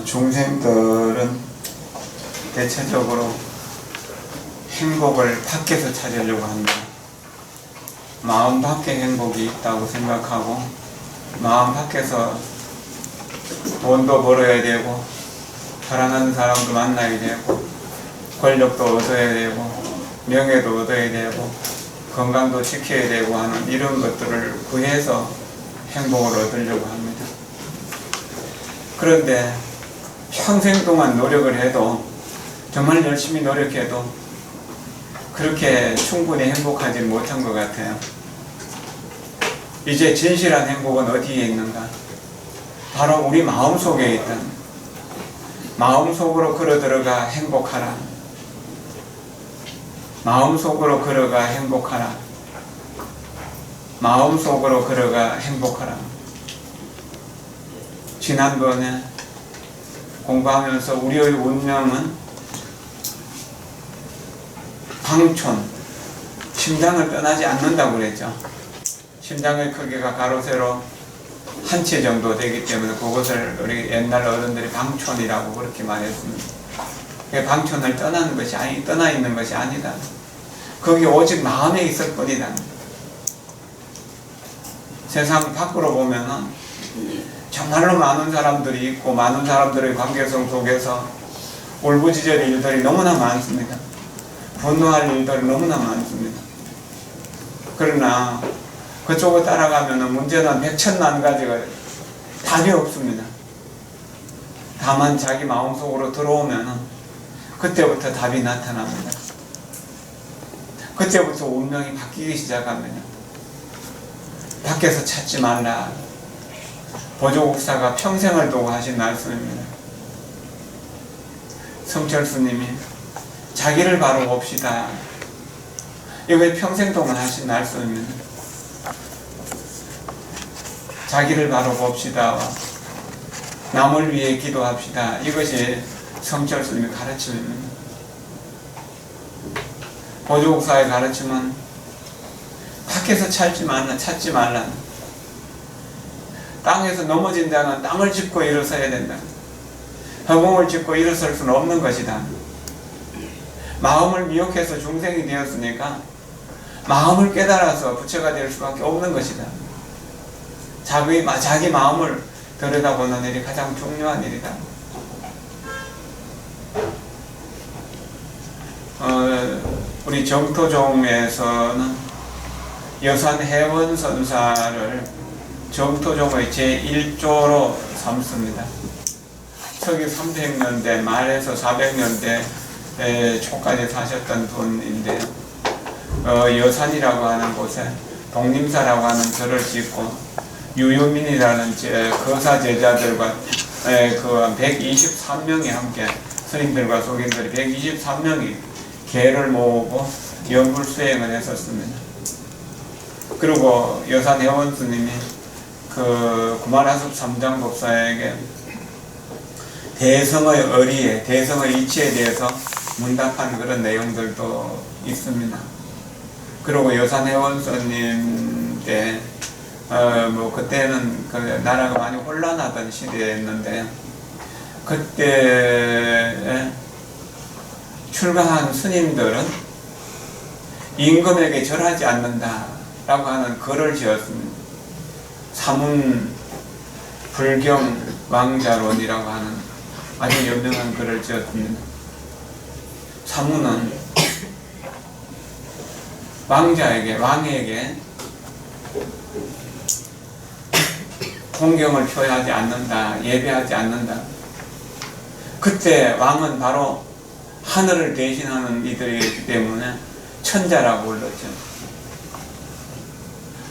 중생들은 대체적으로 행복을 밖에서 찾으려고 합니다. 마음 밖에 행복이 있다고 생각하고 마음 밖에서 돈도 벌어야 되고 사랑하는 사람도 만나야 되고 권력도 얻어야 되고 명예도 얻어야 되고 건강도 지켜야 되고 하는 이런 것들을 구해서 행복을 얻으려고 합니다. 그런데 평생 동안 노력을 해도 정말 열심히 노력해도 그렇게 충분히 행복하지 못한 것 같아요. 이제 진실한 행복은 어디에 있는가? 바로 우리 마음속에 있다. 마음속으로 걸어들어가 행복하라. 마음속으로 걸어가 행복하라. 마음속으로 걸어가 행복하라. 지난번에 공부하면서 우리의 운명은 방촌, 심장을 떠나지 않는다고 그랬죠. 심장의 크기가 가로 세로 한 채 정도 되기 때문에 그것을 우리 옛날 어른들이 방촌이라고 그렇게 말했습니다. 방촌을 떠나 있는 것이 아니다. 거기 오직 마음에 있을 뿐이다. 세상 밖으로 보면은 정말로 많은 사람들이 있고 많은 사람들의 관계성 속에서 울부짖을 일들이 너무나 많습니다. 분노할 일들이 너무나 많습니다. 그러나 그쪽을 따라가면 문제는 백천만 가지가 답이 없습니다. 다만 자기 마음속으로 들어오면 그때부터 답이 나타납니다. 그때부터 운명이 바뀌기 시작합니다. 밖에서 찾지 말라. 보조국사가 평생을 두고 하신 말씀입니다. 성철스님이 자기를 바로 봅시다. 이거 평생 동안 하신 말씀입니다. 자기를 바로 봅시다. 남을 위해 기도합시다. 이것이 성철스님의 가르침입니다. 보조국사의 가르침은 밖에서 찾지 말라. 땅에서 넘어진다면 땅을 짚고 일어서야 된다. 허공을 짚고 일어설 수는 없는 것이다. 마음을 미혹해서 중생이 되었으니까 마음을 깨달아서 부처가 될 수밖에 없는 것이다. 자기 마음을 들여다보는 일이 가장 중요한 일이다. 우리 정토종에서는 여산해원선사를 정토종의 제1조로 삼습니다. 서기 300년대 말에서 400년대 초까지 사셨던 분인데 여산이라고 하는 곳에 독림사라고 하는 절을 짓고 유유민이라는 거사 제자들과 그 123명이 함께 스님들과 속인들이 123명이 계를 모으고 연불 수행을 했었습니다. 그리고 여산해원 스님이 그 구마라섭 삼장법사에게 대성의 의리에, 대성의 이치에 대해서 문답한 그런 내용들도 있습니다. 그리고 여산해원 스님 때 그때는 그 나라가 많이 혼란하던 시대였는데 그때 출가한 스님들은 임금에게 절하지 않는다라고 하는 글을 지었습니다. 사문 불경 왕자론이라고 하는 아주 유명한 글을 지었습니다. 사문은 왕에게 공경을 표하지 않는다, 예배하지 않는다. 그때 왕은 바로 하늘을 대신하는 이들이기 때문에 천자라고 불렀죠.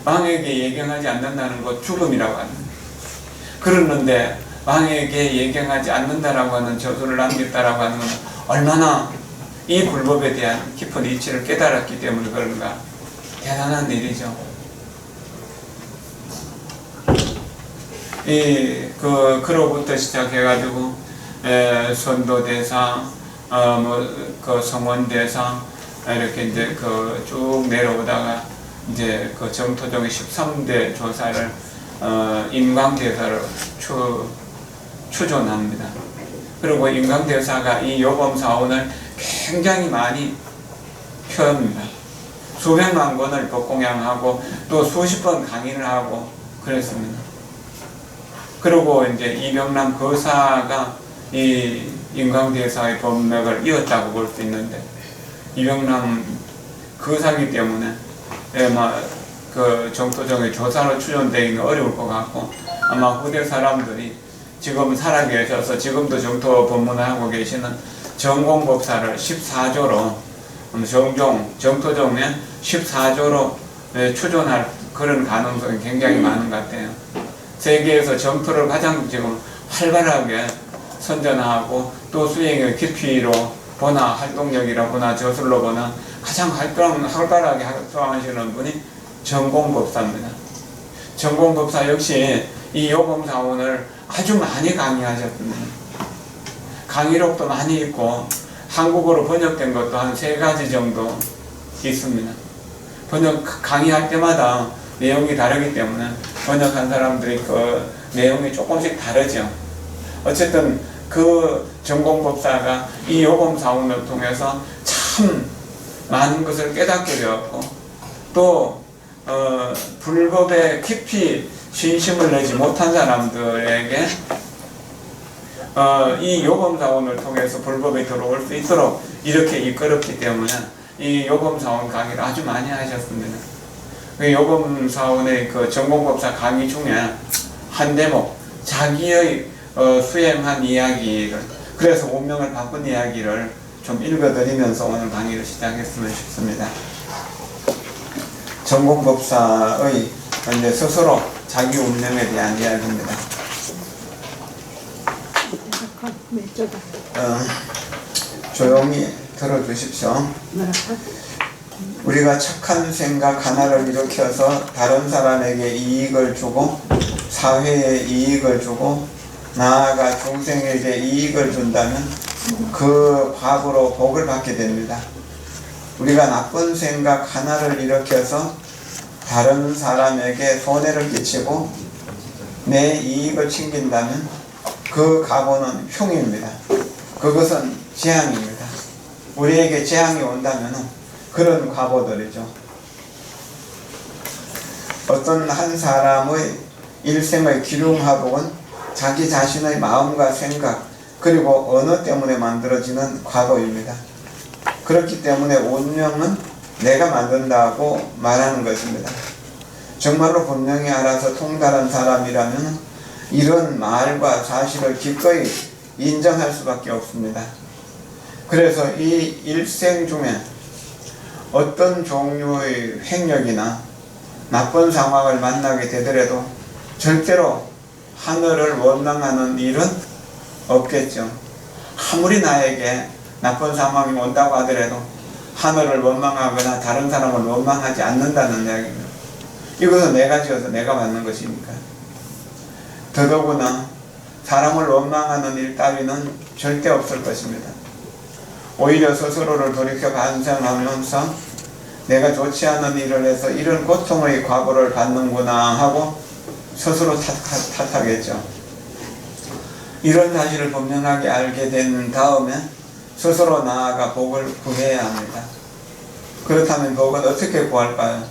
왕에게 예경하지 않는다는 것 죽음이라고 합니다. 그러는데 왕에게 예경하지 않는다라고 하는 저주를 남겼다라고 하는 건 얼마나 이 불법에 대한 깊은 이치를 깨달았기 때문에 그런가 대단한 일이죠. 그로부터 시작해가지고 선도대상, 그 성원대상 이렇게 이제 쭉 내려오다가 이제 그 정토종의 13대 조사를 임광대사로 추존합니다. 그리고 임강대사가 이 요범사원을 굉장히 많이 펴옵니다. 수백만 권을 법공양하고 또 수십 번 강의를 하고 그랬습니다. 그리고 이제 이병남 거사가 이 임강대사의 법맥을 이었다고 볼 수 있는데, 이병남 거사기 때문에 그 정토정의 조사로 추존되기는 어려울 것 같고, 아마 후대 사람들이 지금 살아계셔서 지금도 정토 법문을 하고 계시는 정공법사를 14조로 정토정의 14조로 추존할 그런 가능성이 굉장히 많은 것 같아요. 세계에서 정토를 가장 지금 활발하게 선전하고 또 수행의 깊이로 보나 활동력이라 보나 저술로 보나 가장 활발하게 활동하시는 분이 정공법사입니다. 정공법사 역시 이 요범사원을 아주 많이 강의하셨습니다. 강의록도 많이 있고 한국어로 번역된 것도 한 3가지 정도 있습니다. 강의할 때마다 내용이 다르기 때문에 번역한 사람들이 그 내용이 조금씩 다르죠. 어쨌든 그 정공법사가 이 요범사원을 통해서 참 많은 것을 깨닫게 되었고, 또 불법에 깊이 신심을 내지 못한 사람들에게 이 요범사원을 통해서 불법에 들어올 수 있도록 이렇게 이끌었기 때문에 이 요범사원 강의를 아주 많이 하셨습니다. 그 요범사원의 그 정공법사 강의 중에 한 대목, 자기의 수행한 이야기를, 그래서 운명을 바꾼 이야기를 좀 읽어드리면서 오늘 강의를 시작했으면 싶습니다. 정공법사의 이제 스스로 자기 운명에 대한 이야기입니다. 조용히 들어주십시오. 우리가 착한 생각 하나를 일으켜서 다른 사람에게 이익을 주고 사회에 이익을 주고 나아가 중생에게 이익을 준다면 그 과보로 복을 받게 됩니다. 우리가 나쁜 생각 하나를 일으켜서 다른 사람에게 손해를 끼치고 내 이익을 챙긴다면 그 과보는 흉입니다. 그것은 재앙입니다. 우리에게 재앙이 온다면 그런 과보들이죠. 어떤 한 사람의 일생의 기륭화복은 자기 자신의 마음과 생각 그리고 언어 때문에 만들어지는 과보입니다. 그렇기 때문에 운명은 내가 만든다고 말하는 것입니다. 정말로 분명히 알아서 통달한 사람이라면 이런 말과 사실을 기꺼이 인정할 수밖에 없습니다. 그래서 이 일생 중에 어떤 종류의 횡력이나 나쁜 상황을 만나게 되더라도 절대로 하늘을 원망하는 일은 없겠죠. 아무리 나에게 나쁜 상황이 온다고 하더라도 하늘을 원망하거나 다른 사람을 원망하지 않는다는 이야기입니다. 이것은 내가 지어서 내가 받는 것이니까. 더더구나 사람을 원망하는 일 따위는 절대 없을 것입니다. 오히려 스스로를 돌이켜 반성하면서 내가 좋지 않은 일을 해서 이런 고통의 과보를 받는구나 하고 스스로 탓하겠죠. 이런 사실을 분명하게 알게 된 다음에 스스로 나아가 복을 구해야 합니다. 그렇다면 복은 어떻게 구할까요?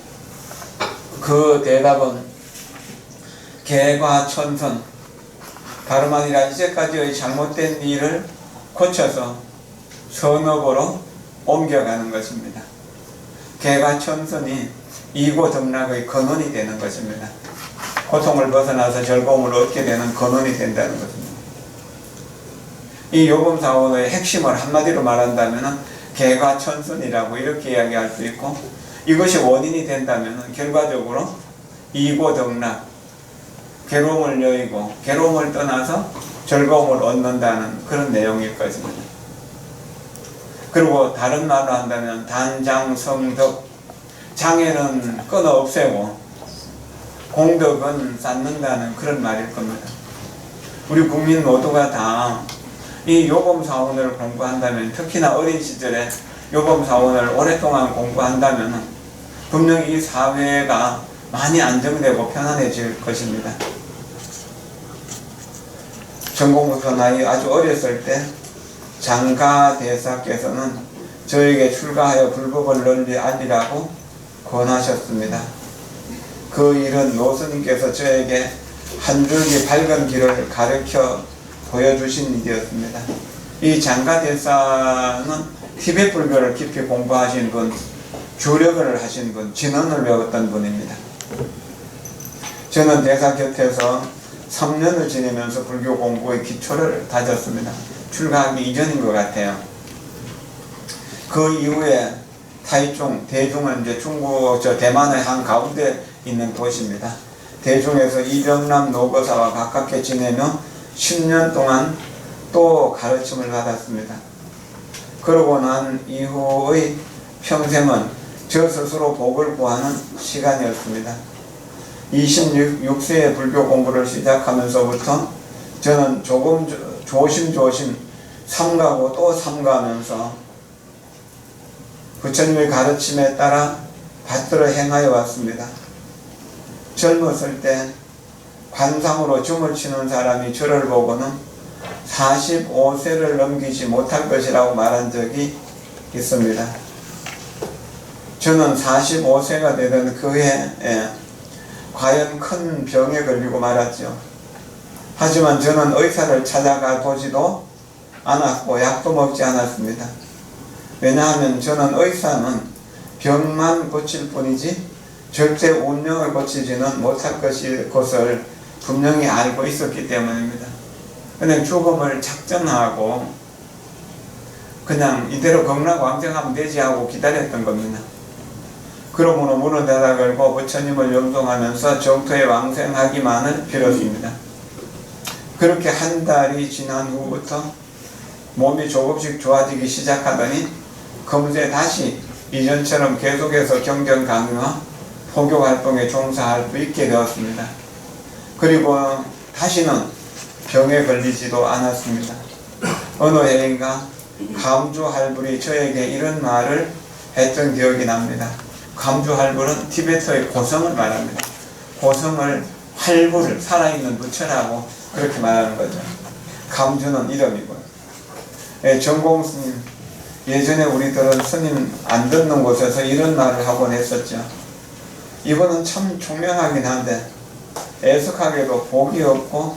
그 대답은 개과천선, 다름 아니라 이제까지의 잘못된 일을 고쳐서 선업으로 옮겨가는 것입니다. 개과천선이 이고덕락의 근원이 되는 것입니다. 고통을 벗어나서 즐거움을 얻게 되는 근원이 된다는 것입니다. 이 요범사원의 핵심을 한마디로 말한다면 개과천선이라고 이렇게 이야기할 수 있고, 이것이 원인이 된다면 결과적으로 이고덕락, 괴로움을 여의고 괴로움을 떠나서 즐거움을 얻는다는 그런 내용일 것입니다. 그리고 다른 말로 한다면 단장성덕, 장애는 끊어 없애고 공덕은 쌓는다는 그런 말일 겁니다. 우리 국민 모두가 다 이 요범사원을 공부한다면, 특히나 어린 시절에 요범사원을 오랫동안 공부한다면 분명히 이 사회가 많이 안정되고 편안해질 것입니다. 전공부터 나이 아주 어렸을 때 장가대사께서는 저에게 출가하여 불법을 널리 알리라고 권하셨습니다. 그 일은 노스님께서 저에게 한 줄기 밝은 길을 가르쳐 보여주신 일이었습니다. 이 장가대사는 티베트 불교를 깊이 공부하신 분, 주력을 하신 분, 진언을 배웠던 분입니다. 저는 대사 곁에서 3년을 지내면서 불교 공부의 기초를 다졌습니다. 출가하기 이전인 것 같아요. 그 이후에 타이중, 대중은 이제 중국, 대만의 한가운데 있는 도시입니다. 대중에서 이병남 노거사와 가깝게 지내며 10년 동안 또 가르침을 받았습니다. 그러고 난 이후의 평생은 저 스스로 복을 구하는 시간이었습니다. 26세에 불교 공부를 시작하면서부터 저는 조심조심 삼가고 또 삼가하면서 부처님의 가르침에 따라 받들어 행하여 왔습니다. 젊었을 때 관상으로 줌을 치는 사람이 저를 보고는 45세를 넘기지 못할 것이라고 말한 적이 있습니다. 저는 45세가 되던 그 해에 과연 큰 병에 걸리고 말았죠. 하지만 저는 의사를 찾아가 보지도 않았고 약도 먹지 않았습니다. 왜냐하면 저는 의사는 병만 고칠 뿐이지 절대 운명을 고치지는 못할 것을 분명히 알고 있었기 때문입니다. 그냥 죽음을 작정하고 그냥 이대로 건강왕정하면 되지 하고 기다렸던 겁니다. 그러므로 문을 닫아 걸고 부처님을 염송하면서 정토에 왕생하기만을 빌었습니다. 그렇게 한 달이 지난 후부터 몸이 조금씩 좋아지기 시작하더니 금세 다시 이전처럼 계속해서 경전 강의와 포교 활동에 종사할 수 있게 되었습니다. 그리고 다시는 병에 걸리지도 않았습니다. 어느 해인가 감주 할불이 저에게 이런 말을 했던 기억이 납니다. 감주 할불은 티베트의 고성을 말합니다. 고성을 할불, 살아있는 부처라고 그렇게 말하는 거죠. 감주는 이름이고요. 정공 스님, 예전에 우리들은 스님 안 듣는 곳에서 이런 말을 하곤 했었죠. 이거는 참 총명하긴 한데 애석하게도 복이 없고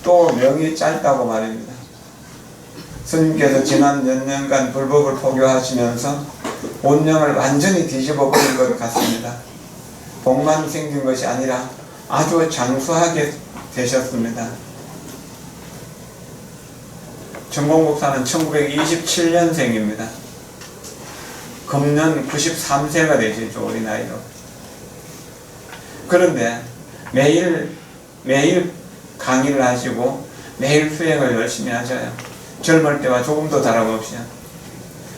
또 명이 짧다고 말입니다. 스님께서 지난 몇 년간 불법을 포교하시면서 운명을 완전히 뒤집어 버린 것 같습니다. 복만 생긴 것이 아니라 아주 장수하게 되셨습니다. 정공국사는 1927년생입니다. 금년 93세가 되시죠, 우리 나이로. 그런데 매일 강의를 하시고 매일 수행을 열심히 하셔요. 젊을 때와 조금도 다름없이요.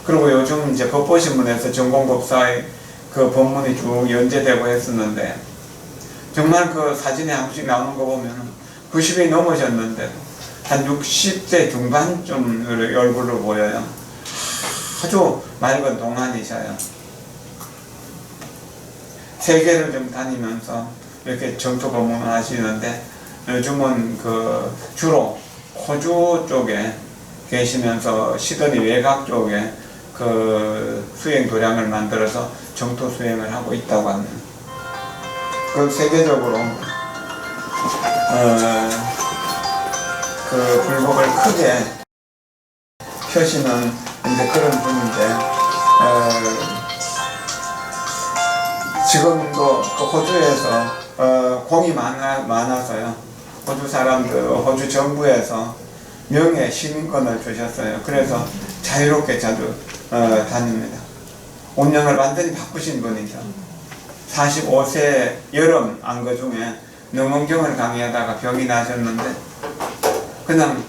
그리고 요즘 이제 법보신문에서 정공법사의 그 법문이 쭉 연재되고 했었는데 정말 그 사진에 한 번씩 나오는 거 보면 90이 넘으셨는데도 한 60대 중반쯤 얼굴로 보여요. 아주 맑은 동안이셔요. 세계를 좀 다니면서 이렇게 정토 법문을 하시는데 요즘은 그 주로 호주 쪽에 계시면서 시드니 외곽 쪽에 그 수행 도량을 만들어서 정토 수행을 하고 있다고 합니다. 그 세계적으로 그 불법을 크게 펴시는 이제 그런 분인데 지금도 그 호주에서 공이 많아서요. 호주 사람들, 호주 정부에서 명예 시민권을 주셨어요. 그래서 자유롭게 자주 다닙니다. 운명을 완전히 바꾸신 분이죠. 45세 여름 안거 중에 능엄경을 강의하다가 병이 나셨는데 그냥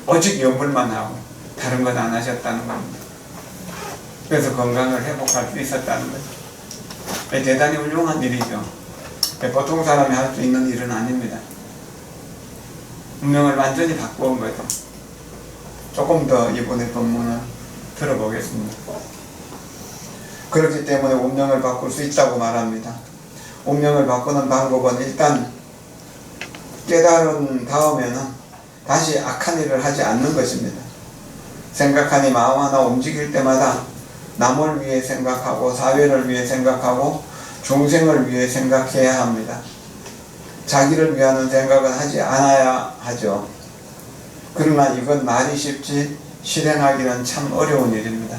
오직 연불만 하고 다른 건 안 하셨다는 겁니다. 그래서 건강을 회복할 수 있었다는 거죠. 대단히 훌륭한 일이죠. 보통 사람이 할 수 있는 일은 아닙니다. 운명을 완전히 바꾸은 거죠. 조금 더 이번에 법문을 들어보겠습니다. 그렇기 때문에 운명을 바꿀 수 있다고 말합니다. 운명을 바꾸는 방법은 일단 깨달은 다음에는 다시 악한 일을 하지 않는 것입니다. 생각하니 마음 하나 움직일 때마다 남을 위해 생각하고 사회를 위해 생각하고 중생을 위해 생각해야 합니다. 자기를 위하는 생각은 하지 않아야 하죠. 그러나 이건 말이 쉽지 실행하기는 참 어려운 일입니다.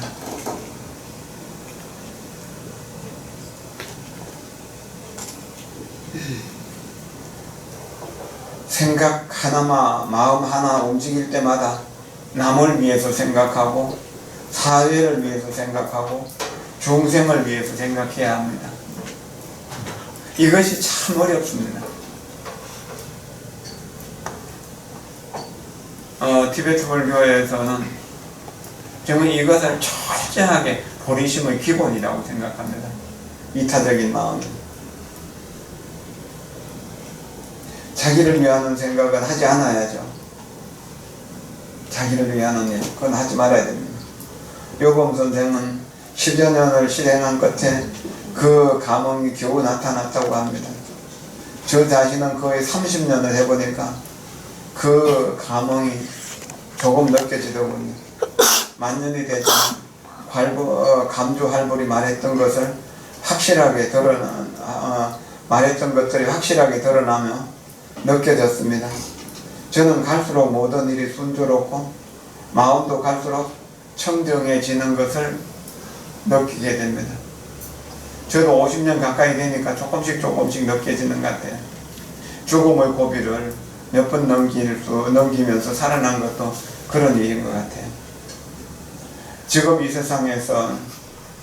생각 하나마 마음 하나 움직일 때마다 남을 위해서 생각하고 사회를 위해서 생각하고 중생을 위해서 생각해야 합니다. 이것이 참 어렵습니다. 티베트 불교에서는 저는 이것을 철저하게 보리심의 기본이라고 생각합니다. 이타적인 마음. 자기를 위하는 생각은 하지 않아야죠. 자기를 위하는 일, 그건 하지 말아야 됩니다. 요범 선생은 10여 년을 실행한 끝에 그 감흥이 겨우 나타났다고 합니다. 저 자신은 거의 30년을 해보니까 그 감흥이 조금 느껴지더군요. 만년이 되자 감주할불이 말했던 것을 확실하게 말했던 것들이 확실하게 드러나며 느껴졌습니다. 저는 갈수록 모든 일이 순조롭고 마음도 갈수록 청정해지는 것을 느끼게 됩니다. 저도 50년 가까이 되니까 조금씩 느껴지는 것 같아요. 죽음의 고비를 몇 번 넘기면서 살아난 것도 그런 일인 것 같아요. 지금 이 세상에서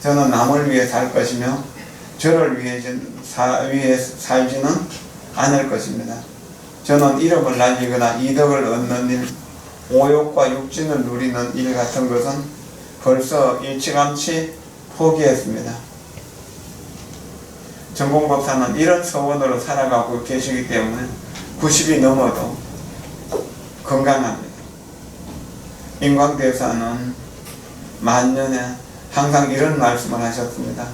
저는 남을 위해 살 것이며 저를 위해 살지는 않을 것입니다. 저는 이름을 날리거나 이덕을 얻는 일, 오욕과 육진을 누리는 일 같은 것은 벌써 일찌감치 포기했습니다. 전공법사는 이런 서원으로 살아가고 계시기 때문에 90이 넘어도 건강합니다. 인광대사는 만년에 항상 이런 말씀을 하셨습니다.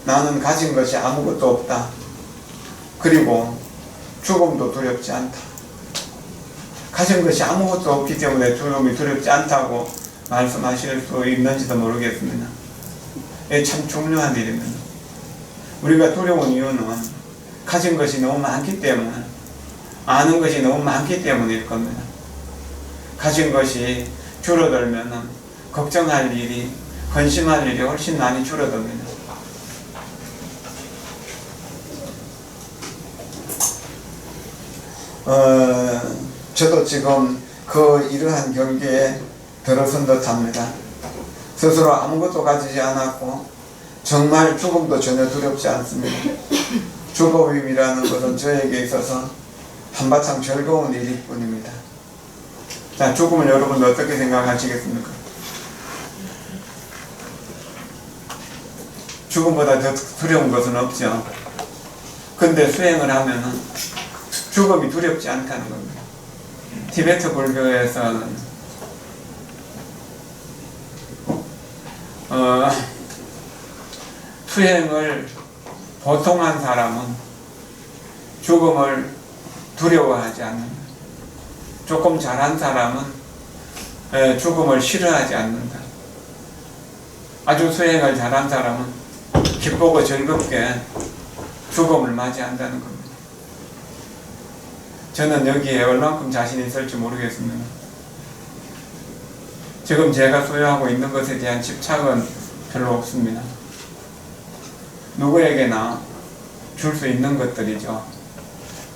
나는 가진 것이 아무것도 없다. 그리고 죽음도 두렵지 않다. 가진 것이 아무것도 없기 때문에 죽음이 두렵지 않다고 말씀하실 수 있는지도 모르겠습니다. 이게 참 중요한 일입니다. 우리가 두려운 이유는 가진 것이 너무 많기 때문에, 아는 것이 너무 많기 때문일 겁니다. 가진 것이 줄어들면 걱정할 일이, 근심할 일이 훨씬 많이 줄어듭니다. 저도 지금 이러한 경계에 들어선 듯합니다. 스스로 아무것도 가지지 않았고 정말 죽음도 전혀 두렵지 않습니다. 죽음이라는 것은 저에게 있어서 한바탕 즐거운 일일 뿐입니다. 자, 죽음을 여러분 어떻게 생각하시겠습니까? 죽음보다 더 두려운 것은 없죠. 근데 수행을 하면은 죽음이 두렵지 않다는 겁니다. 티베트 불교에서는 수행을 보통 한 사람은 죽음을 두려워하지 않는다. 조금 잘한 사람은 죽음을 싫어하지 않는다. 아주 수행을 잘한 사람은 기쁘고 즐겁게 죽음을 맞이한다는 겁니다. 저는 여기에 얼만큼 자신이 있을지 모르겠습니다. 지금 제가 소유하고 있는 것에 대한 집착은 별로 없습니다. 누구에게나 줄 수 있는 것들이죠.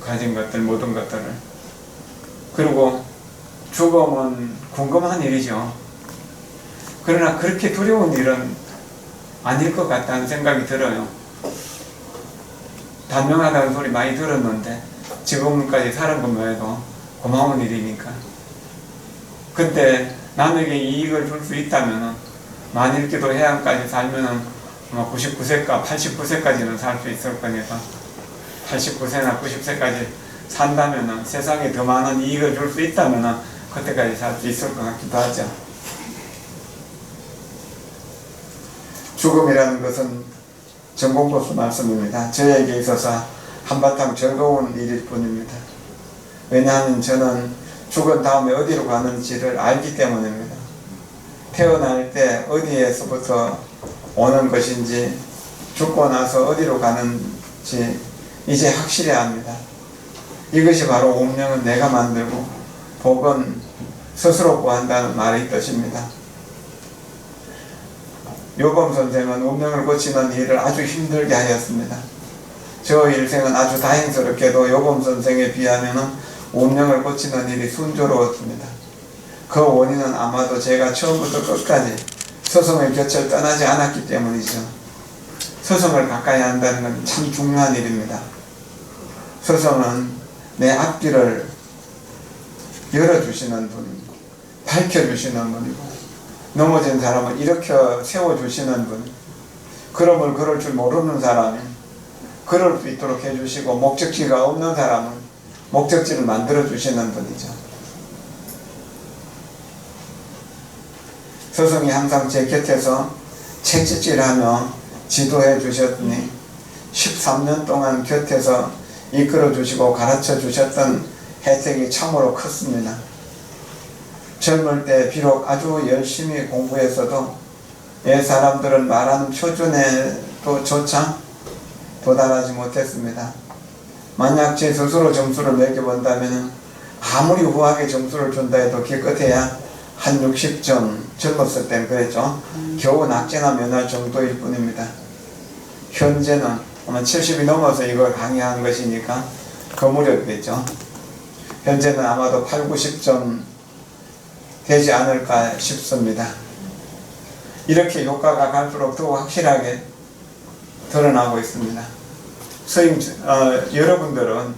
가진 것들, 모든 것들을. 그리고 죽음은 궁금한 일이죠. 그러나 그렇게 두려운 일은 아닐 것 같다는 생각이 들어요. 단명하다는 소리 많이 들었는데 지금까지 사는 것만 해도 고마운 일이니까. 근데 남에게 이익을 줄 수 있다면 만일기도 해안까지 살면은 99세까 89세까지는 살 수 있을 거니까 89세나 90세까지 산다면은 세상에 더 많은 이익을 줄 수 있다면은 그때까지 살 수 있을 것 같기도 하죠. 죽음이라는 것은 전공법수 말씀입니다. 저에게 있어서 한바탕 즐거운 일일 뿐입니다. 왜냐하면 저는 죽은 다음에 어디로 가는지를 알기 때문입니다. 태어날 때 어디에서부터 오는 것인지, 죽고 나서 어디로 가는지 이제 확실히 압니다. 이것이 바로 운명은 내가 만들고 복은 스스로 구한다는 말의 뜻입니다. 요범 선생은 운명을 고치는 일을 아주 힘들게 하였습니다. 저 일생은 아주 다행스럽게도 요범 선생에 비하면 운명을 고치는 일이 순조로웠습니다. 그 원인은 아마도 제가 처음부터 끝까지 스승의 곁을 떠나지 않았기 때문이죠. 스승을 가까이 한다는 건 참 중요한 일입니다. 스승은 내 앞길을 열어주시는 분이고, 밝혀주시는 분이고, 넘어진 사람을 일으켜 세워주시는 분, 그럼을 걸을 줄 모르는 사람이 걸을 수 있도록 해주시고, 목적지가 없는 사람은 목적지를 만들어주시는 분이죠. 스승이 항상 제 곁에서 채찍질하며 지도해 주셨으니 13년 동안 곁에서 이끌어 주시고 가르쳐 주셨던 혜택이 참으로 컸습니다. 젊을 때 비록 아주 열심히 공부했어도 옛 사람들은 말하는 표준에도 조차 도달하지 못했습니다. 만약 제 스스로 점수를 매겨본다면 아무리 후하게 점수를 준다 해도 기껏해야 한 60점, 젊었을 땐 그랬죠. 겨우 낙제나 면할 정도일 뿐입니다. 현재는 아마 70이 넘어서 이걸 강의한 것이니까 그 무렵이겠죠. 현재는 아마도 8, 90점 되지 않을까 싶습니다. 이렇게 효과가 갈수록 더 확실하게 드러나고 있습니다. 여러분들은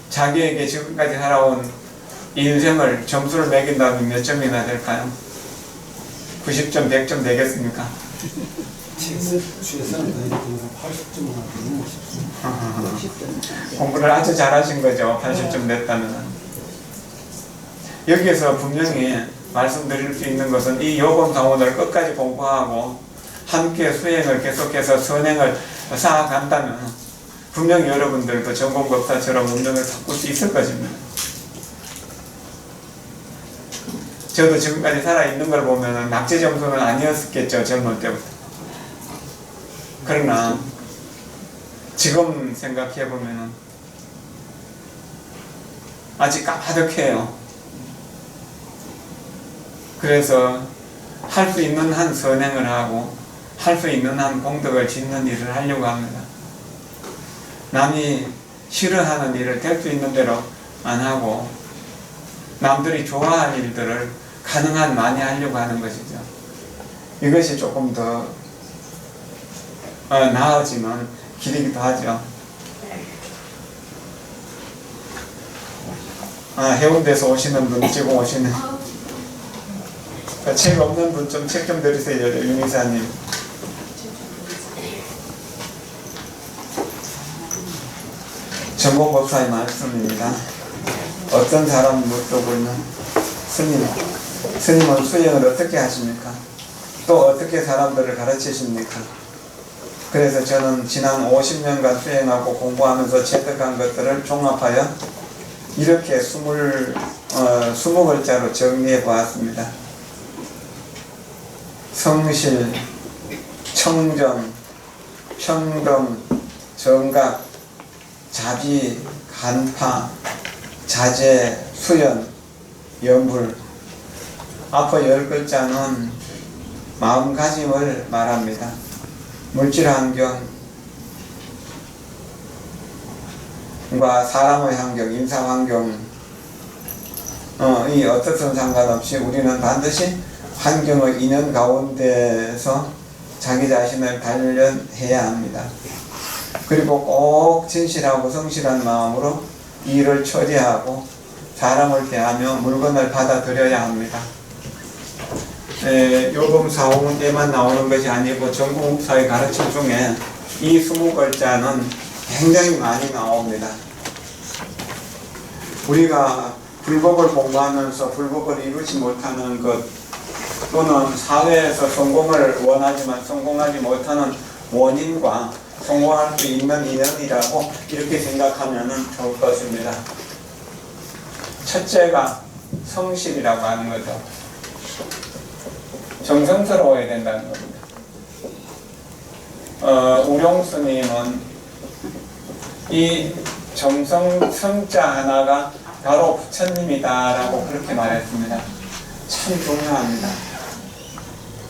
자기에게 지금까지 살아온 인생을 점수를 매긴다면 몇 점이나 될까요? 90점, 100점 되겠습니까? 공부를 아주 잘하신 거죠. 80점 됐다면. 여기에서 분명히 말씀드릴 수 있는 것은 이 요범사원을 끝까지 공부하고 함께 수행을 계속해서 선행을 쌓아간다면 분명히 여러분들도 전공법사처럼 운명을 바꿀 수 있을 것입니다. 저도 지금까지 살아있는 걸 보면 낙제 점수는 아니었겠죠. 젊을 때부터. 그러나 지금 생각해보면 아직 까마득해요. 그래서 할 수 있는 한 선행을 하고 할 수 있는 한 공덕을 짓는 일을 하려고 합니다. 남이 싫어하는 일을 될 수 있는 대로 안 하고 남들이 좋아할 일들을 가능한 많이 하려고 하는 것이죠. 이것이 조금 더 나아지면 길이기도 하죠. 해운대에서 오시는 분, 지금 오시는 책 없는 분 좀 책 좀 드리세요. 윤 이사님. 전공법사의 말씀입니다. 어떤 사람 물어보면 스님은 수행을 어떻게 하십니까? 또 어떻게 사람들을 가르치십니까? 그래서 저는 지난 50년간 수행하고 공부하면서 체득한 것들을 종합하여 이렇게 20글자로 정리해 보았습니다. 성실, 청정, 평등, 정각, 자비, 간파, 자제, 수연, 염불. 앞서 10글자는 마음가짐을 말합니다. 물질환경과 사람의 환경, 인사환경 이 어떻든 상관없이 우리는 반드시 환경의 인연 가운데서 자기 자신을 단련해야 합니다. 그리고 꼭 진실하고 성실한 마음으로 일을 처리하고 사람을 대하며 물건을 받아들여야 합니다. 요범사원에만 나오는 것이 아니고 전공법사의 가르침 중에 이 20글자는 굉장히 많이 나옵니다. 우리가 불법을 공부하면서 불법을 이루지 못하는 것 또는 사회에서 성공을 원하지만 성공하지 못하는 원인과 성공할 수 있는 인연이라고 이렇게 생각하면 좋을 것입니다. 첫째가 성실이라고 하는 거죠. 정성스러워야 된다는 겁니다. 우룡 스님은 이 정성 하나가 바로 부처님이다라고 그렇게 말했습니다. 참 중요합니다.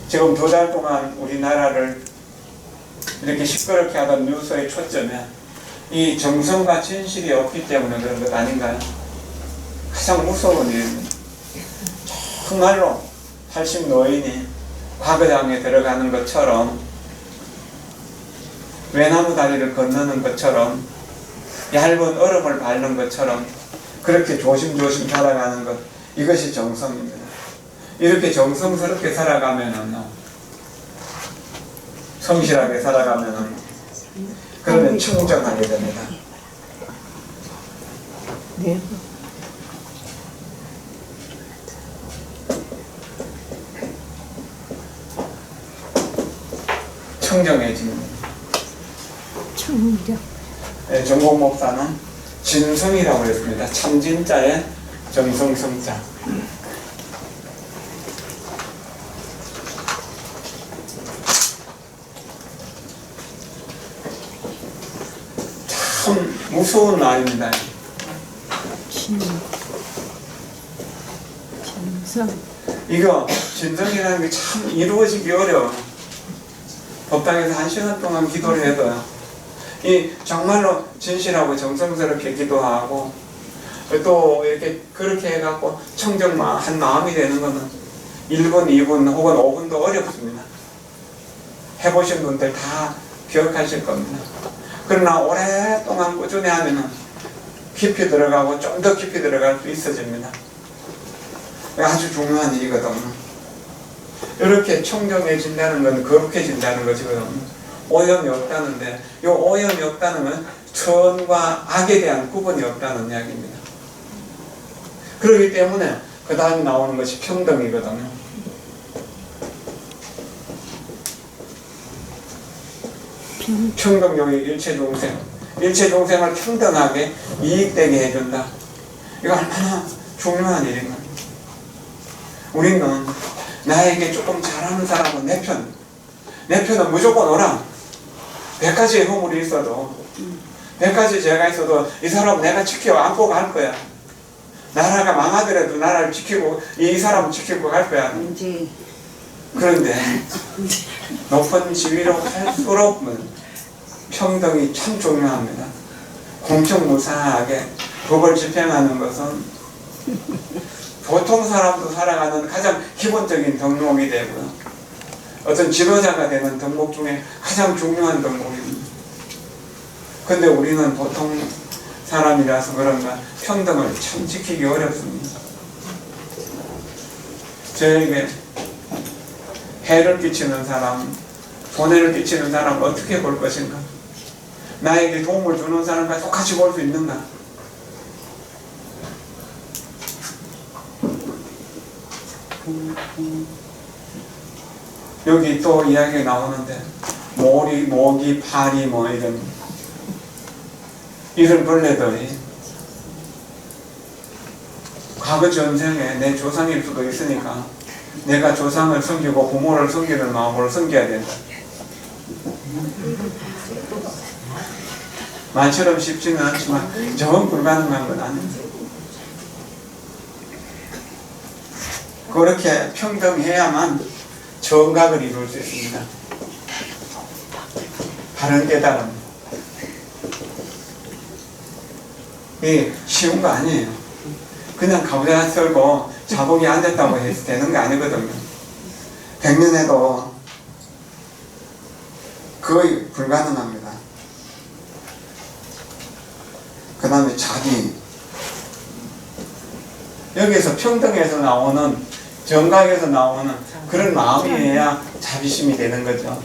지금 2달 동안 우리나라를 이렇게 시끄럽게 하던 뉴스의 초점에 이 정성과 진실이 없기 때문에 그런 것 아닌가요? 가장 무서운 일입니다. 정말로 80 노인이 과거장에 들어가는 것처럼, 외나무 다리를 건너는 것처럼, 얇은 얼음을 밟는 것처럼 그렇게 조심조심 살아가는 것, 이것이 정성입니다. 이렇게 정성스럽게 살아가면은, 성실하게 살아가면은, 그러면 청정하게 됩니다. 네. 청정해집니다. 청정. 네, 정공 목사는 진성이라고 했습니다. 참진자의 정성성자. 참 무서운 말입니다. 진성. 이거 진성이라는 게 참 이루어지기 어려워. 법당에서 1시간 동안 기도를 해도요, 이 정말로 진실하고 정성스럽게 기도하고 또 이렇게 그렇게 해갖고 청정한 마음이 되는 것은 1분, 2분 혹은 5분도 어렵습니다. 해보신 분들 다 기억하실 겁니다. 그러나 오랫동안 꾸준히 하면은 깊이 들어가고 좀 더 깊이 들어갈 수 있어집니다. 아주 중요한 일이거든요. 이렇게 청정해진다는 건 거룩해진다는 것이거든요. 오염이 없다는데, 이 오염이 없다는 건 선과 악에 대한 구분이 없다는 이야기입니다. 그렇기 때문에 그 다음에 나오는 것이 평등이거든요. 평등용이 일체중생을 평등하게 이익되게 해준다. 이거 얼마나 중요한 일인가. 우리는 나에게 조금 잘하는 사람은 내 편은 무조건 오라. 100가지의 허물이 있어도, 100가지 죄가 있어도 이 사람은 내가 지켜 안고 갈 거야. 나라가 망하더라도 나라를 지키고, 이 사람은 지키고 갈 거야. 그런데 높은 지위로 갈수록 평등이 참 중요합니다. 공평무사하게 법을 집행하는 것은 보통 사람도 살아가는 가장 기본적인 덕목이 되고요, 어떤 지도자가 되는 덕목 중에 가장 중요한 덕목입니다. 근데 우리는 보통 사람이라서 그런가 평등을 참 지키기 어렵습니다. 저에게 해를 끼치는 사람, 손해를 끼치는 사람 어떻게 볼 것인가? 나에게 도움을 주는 사람과 똑같이 볼 수 있는가? 여기 또 이야기가 나오는데, 모기, 파리 이런 벌레들이 과거 전생에 내 조상일 수도 있으니까 내가 조상을 섬기고 부모를 섬기는 마음으로 섬겨야 된다. 말처럼 쉽지는 않지만 저건 불가능한 건 아닙니다. 그렇게 평등해야만 정각을 이룰 수 있습니다. 바른 깨달음. 이게 쉬운 거 아니에요. 그냥 가부좌 썰고 자복이 앉았다고 해서 되는 거 아니거든요. 100년 해도 거의 불가능합니다. 그 다음에 자비. 여기서 평등에서 나오는, 정각에서 나오는 그런 마음이어야 자비심이 되는 거죠.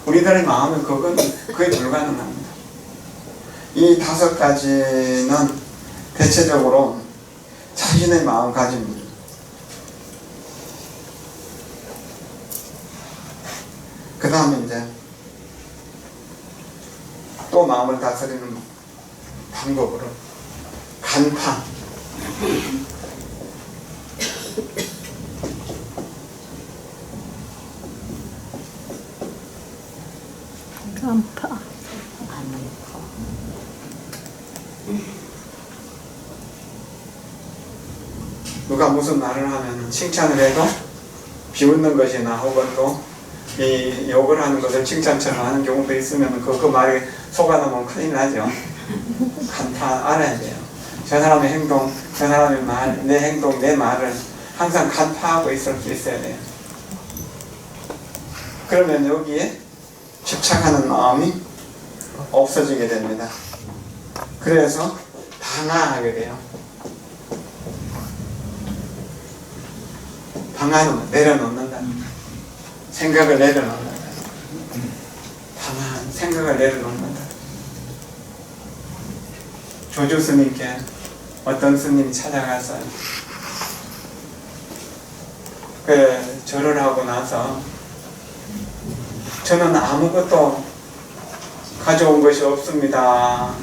우리들의 마음은 그건 거의 불가능합니다. 이 5가지는 대체적으로 자신의 마음가짐입니다. 그 다음에 이제 또 마음을 다스리는 방법으로 간파. 간파. 누가 무슨 말을 하면 칭찬을 해도 비웃는 것이나 혹은 또 이 욕을 하는 것을 칭찬처럼 하는 경우도 있으면 그 말에 속아놓으면 큰일 나죠. 간파 알아야 돼요. 저 사람의 행동, 저 사람의 말, 내 행동, 내 말을 항상 간파하고 있어야 돼요. 그러면 여기에 집착하는 마음이 없어지게 됩니다. 그래서 방화하게 돼요. 방화는 내려놓는다. 생각을 내려놓는다. 방화, 생각을 내려놓는다. 조주 스님께 어떤 스님이 찾아가서 절을 하고 나서 저는 아무것도 가져온 것이 없습니다.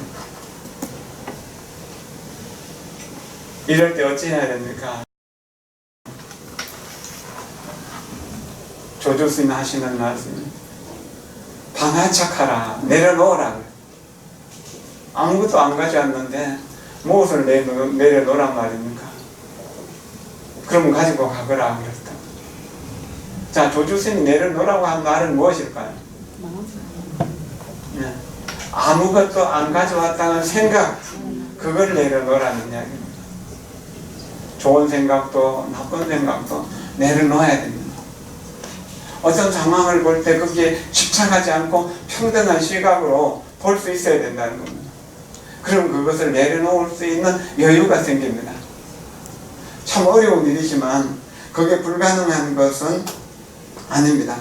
이럴 때 어찌 해야 됩니까? 조주 스님 하시는 말씀, 방화착하라, 내려놓으라. 아무것도 안 가져왔는데 무엇을 내려놓으란 말입니까? 그러면 가지고 가거라 그랬다. 자, 조주 스님이 내려놓으라고 한 말은 무엇일까요? 네. 아무것도 안 가져왔다는 생각, 그걸 내려놓으라는 이야기입니다. 좋은 생각도 나쁜 생각도 내려놓아야 됩니다. 어떤 상황을 볼 때 거기에 집착하지 않고 평등한 시각으로 볼 수 있어야 된다는 겁니다. 그럼 그것을 내려놓을 수 있는 여유가 생깁니다. 참 어려운 일이지만 그게 불가능한 것은 아닙니다.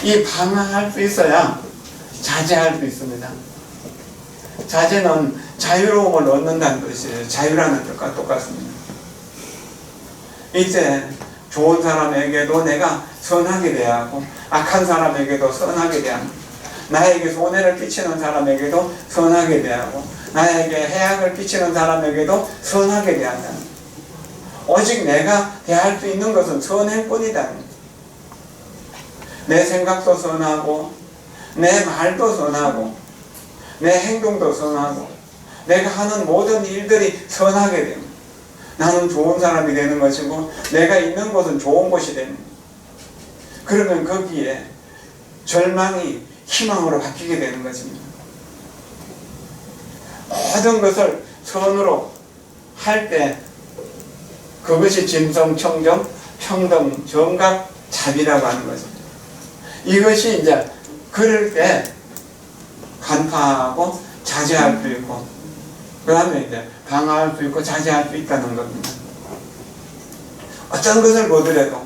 이 방황할 수 있어야 자제할 수 있습니다. 자제는 자유로움을 얻는다는 뜻이에요. 자유라는 뜻과 똑같습니다. 이제 좋은 사람에게도 내가 선하게 대하고 악한 사람에게도 선하게 대하고 나에게 손해를 끼치는 사람에게도 선하게 대하고 나에게 해악을 끼치는 사람에게도 선하게 대한다. 오직 내가 대할 수 있는 것은 선행뿐이다. 내 생각도 선하고 내 말도 선하고 내 행동도 선하고 내가 하는 모든 일들이 선하게 됩니다. 나는 좋은 사람이 되는 것이고 내가 있는 곳은 좋은 곳이 됩니다. 그러면 거기에 절망이 희망으로 바뀌게 되는 것입니다. 모든 것을 선으로 할 때 그것이 진성, 청정, 평등, 정각, 자비라고 하는 것입니다. 이것이 이제 그럴 때 간파하고 자제할 수 있고 그 다음에 이제 방어할 수 있고 자제할 수 있다는 겁니다. 어떤 것을 보더라도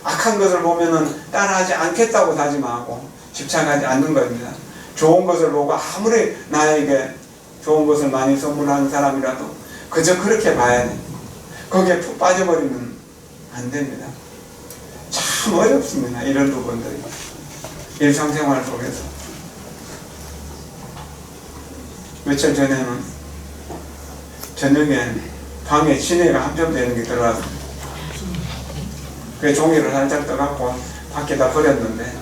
악한 것을 보면은 따라하지 않겠다고 다짐하고 집착하지 않는 겁니다. 좋은 것을 보고 아무리 나에게 좋은 것을 많이 선물하는 사람이라도 그저 그렇게 봐야 돼. 거기에 푹 빠져버리면 안 됩니다. 참 어렵습니다. 이런 부분들이 일상생활 속에서. 며칠 전에는 저녁에 방에 진해가 한 점 되는 게 들어와서 그 종이를 살짝 떠갖고 밖에다 버렸는데